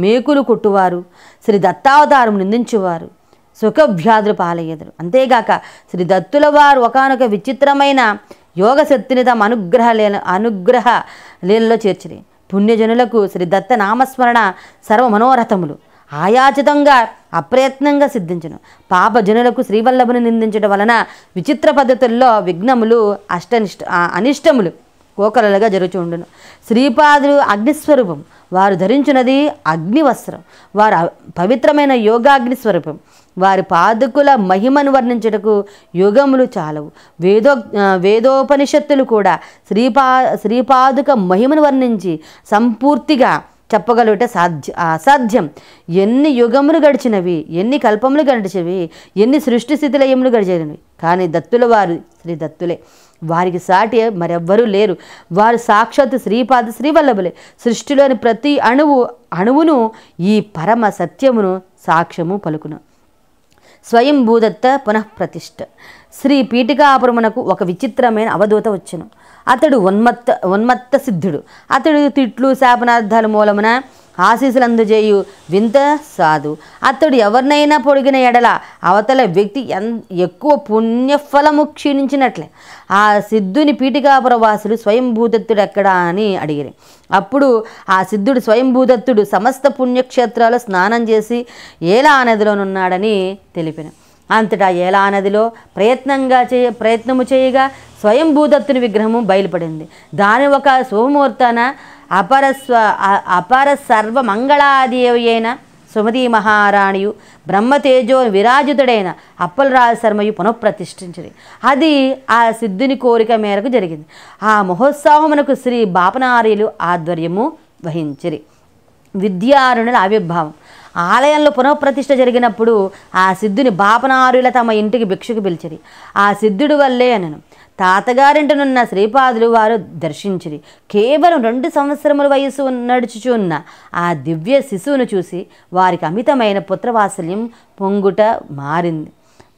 మేకులు కొట్టువారు, శ్రీ దత్తావతారము నిందించువారు సుఖవ్యాధులు పాలయ్యదురు. అంతేగాక శ్రీ దత్తుల వారు ఒకానొక విచిత్రమైన యోగశక్తిని తమ అనుగ్రహ లీలలో చేర్చిరి. పుణ్యజనులకు శ్రీ దత్త నామస్మరణ సర్వ మనోరథములు ఆయాచితంగా అప్రయత్నంగా సిద్ధించును. పాపజనులకు శ్రీవల్లభుని నిందించడం వలన విచిత్ర పద్ధతుల్లో విఘ్నములు అనిష్టములు కోకలలుగా జరుగుచుండును. శ్రీపాదులు అగ్నిస్వరూపం, వారు ధరించున్నది అగ్నివస్త్రం, వారు పవిత్రమైన యోగాగ్నిస్వరూపం. వారి పాదుకుల మహిమను వర్ణించుటకు యుగములు చాలవు. వేదోపనిషత్తులు కూడా శ్రీపాదుక మహిమను వర్ణించి సంపూర్తిగా చెప్పగలుగుట అసాధ్యం. ఎన్ని యుగములు గడిచినవి, ఎన్ని కల్పములు గడిచినవి, ఎన్ని సృష్టి స్థితిలయములు గడిచినవి, కానీ దత్తుల వారు శ్రీ దత్తులే, వారికి సాటి మరెవ్వరూ లేరు. వారు సాక్షాత్తు శ్రీవల్లభులే. సృష్టిలోని ప్రతి అణువును ఈ పరమ సత్యమును సాక్ష్యము పలుకును. స్వయం భూదత్త పునఃప్రతిష్ఠ. శ్రీ పీఠికాపురమునకు ఒక విచిత్రమైన అవధూత వచ్చును. అతడు ఉన్మత్త సిద్ధుడు. అతడు తిట్లు శాపనార్థాల మూలమున ఆశీస్సులందుజేయు వింత సాధు. అతడు ఎవరినైనా పొడిగిన ఎడల అవతల వ్యక్తి ఎక్కువ పుణ్యఫలము క్షీణించినట్లే. ఆ సిద్ధుని పీఠికాపుర వాసులు స్వయంభూదత్తుడు ఎక్కడా అని అడిగిరి. అప్పుడు ఆ సిద్ధుడు స్వయంభూదత్తుడు సమస్త పుణ్యక్షేత్రాలు స్నానం చేసి ఏలా నదిలోనున్నాడని తెలిపిన. అంతటా ఏలా నదిలో ప్రయత్నము చేయగా స్వయంభూదత్తుని విగ్రహము బయలుపడింది. దాని ఒక శుభముహూర్తాన అపర సర్వమంగళాదేవి అయిన సుమతి మహారాణియు బ్రహ్మతేజో విరాజితుడైన అప్పలరాజ శర్మయు పునఃప్రతిష్ఠించింది. అది ఆ సిద్ధుని కోరిక మేరకు జరిగింది. ఆ మహోత్సవమునకు శ్రీ బాపనార్యులు ఆధ్వర్యము వహించిరి. విద్యారుణుల ఆవిర్భావం. ఆలయంలో పునఃప్రతిష్ఠ జరిగినప్పుడు ఆ సిద్ధుని బాపనార్యుల తమ ఇంటికి భిక్షకు పిలిచిరి. ఆ సిద్ధుడి వల్లే అనను తాతగారింటనున్న శ్రీపాదులు వారు దర్శించిరి. కేవలం 2 సంవత్సరముల వయస్సు నడుచుచున్న ఆ దివ్య శిశువును చూసి వారికి అమితమైన పుత్రవాత్సల్యం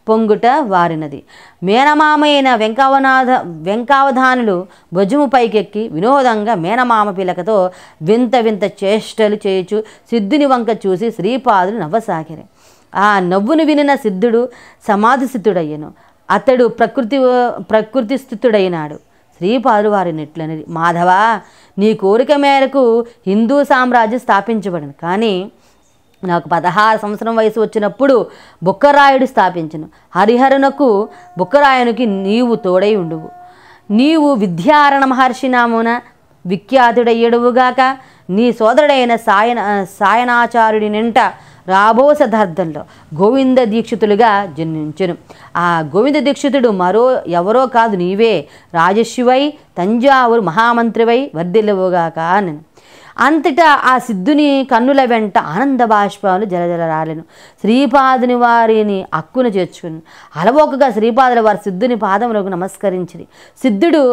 పొంగుట వారినది. మేనమామైన వెంకావధానులు భుజము పైకెక్కి వినోదంగా మేనమామ పిలకతో వింత వింత చేష్టలు చేయుచు సిద్ధుని వంక చూసి శ్రీపాదులు నవ్వసాగిరి. ఆ నవ్వును వినిన సిద్ధుడు సమాధిస్థితుడయ్యను. అతడు ప్రకృతిస్థితుడైనాడు. శ్రీపాదులు వారిని ఇట్లనిది, మాధవ, నీ కోరిక మేరకు హిందూ సామ్రాజ్యం స్థాపించబడింది. కానీ నాకు 16 సంవత్సరం వయసు వచ్చినప్పుడు బుక్కరాయుడు స్థాపించను. హరిహరునకు బుక్కరాయునికి నీవు తోడై ఉండువు. నీవు విద్యారణ మహర్షి నామున విఖ్యాతుడయ్యడువుగాక. నీ సోదరుడైన సాయనాచార్యుడి నింట రాబో శతాబ్దంలో గోవింద దీక్షితులుగా జన్మించెను. ఆ గోవింద దీక్షితుడు ఎవరో కాదు, నీవే రాజర్షివై తంజావూరు మహామంత్రివై వర్ధిల్లువుగాక అని. అంతటా ఆ సిద్ధుని కన్నుల వెంట ఆనంద బాష్పాలు జలజలరాలెను. శ్రీపాదుని వారిని అక్కున చేర్చుకుని అలవోకగా శ్రీపాదుల వారి సిద్ధుని పాదములకు నమస్కరించిరి. సిద్ధుడు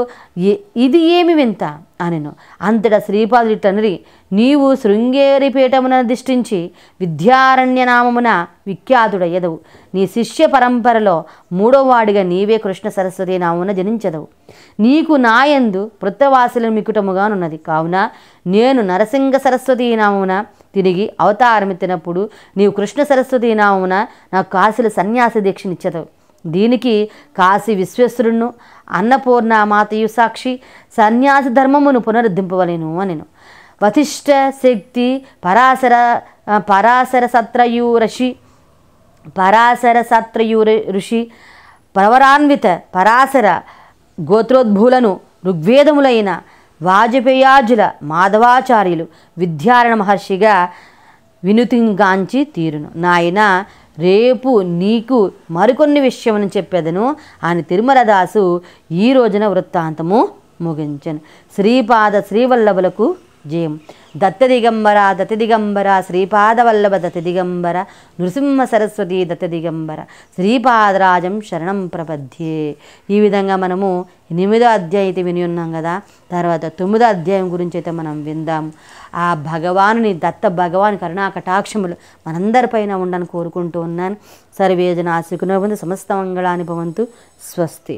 ఇది ఏమి వింత అనెను. అంతటా శ్రీపాదుడి తండ్రి, నీవు శృంగేరి పీఠమున ధిష్ఠించి విద్యారణ్య నామమున విఖ్యాతుడయ్యదవు. నీ శిష్య పరంపరలో 3వ వాడిగా నీవే కృష్ణ సరస్వతి నామమున జనించదవు. నీకు నాయందు పుత్రవాసులను మికుటముగానున్నది. కావున నేను నరసింహ సరస్వతి నామమున తిరిగి అవతారమెత్తినప్పుడు నీవు కృష్ణ సరస్వతి నామమున నాకు కాశీల సన్యాస దీక్షనిచ్చదవు. దీనికి కాశీ విశ్వేశ్వరును అన్నపూర్ణ మాతయు సాక్షి సన్యాస ధర్మమును పునరుద్ధరింపవలెను అనెను. వశిష్ఠ శక్తి పరాశర సత్రయు ఋషి ప్రవరాన్విత పరాశర గోత్రోద్భూలను ఋగ్వేదములైన వాజపేయాజుల మాధవాచార్యులు విద్యారణ మహర్షిగా వినుతిగాంచి తీరును. నాయన, రేపు నీకు మరికొన్ని విషయమును చెప్పేదను అని తిరుమలదాసు ఈ రోజున వృత్తాంతము ముగించను. శ్రీవల్లభులకు జయం. దత్తదిగంబర దత్తదిగంబర శ్రీపాదవల్లభ దత్తదిగంబర నృసింహ సరస్వతి దత్తదిగంబర శ్రీపాదరాజం శరణం ప్రపద్యే. ఈ విధంగా మనము 8వ అధ్యాయం అయితే విని ఉన్నాం కదా. తర్వాత 9వ అధ్యాయం గురించి అయితే మనం విందాం. ఆ భగవానుని దత్త భగవాన్ కరుణా కటాక్షములు మనందరిపైన ఉండని కోరుకుంటూ ఉన్నాను. సర్వేజన సుఖినో భవంతు, సమస్త మంగళాని భవంతు. స్వస్తి.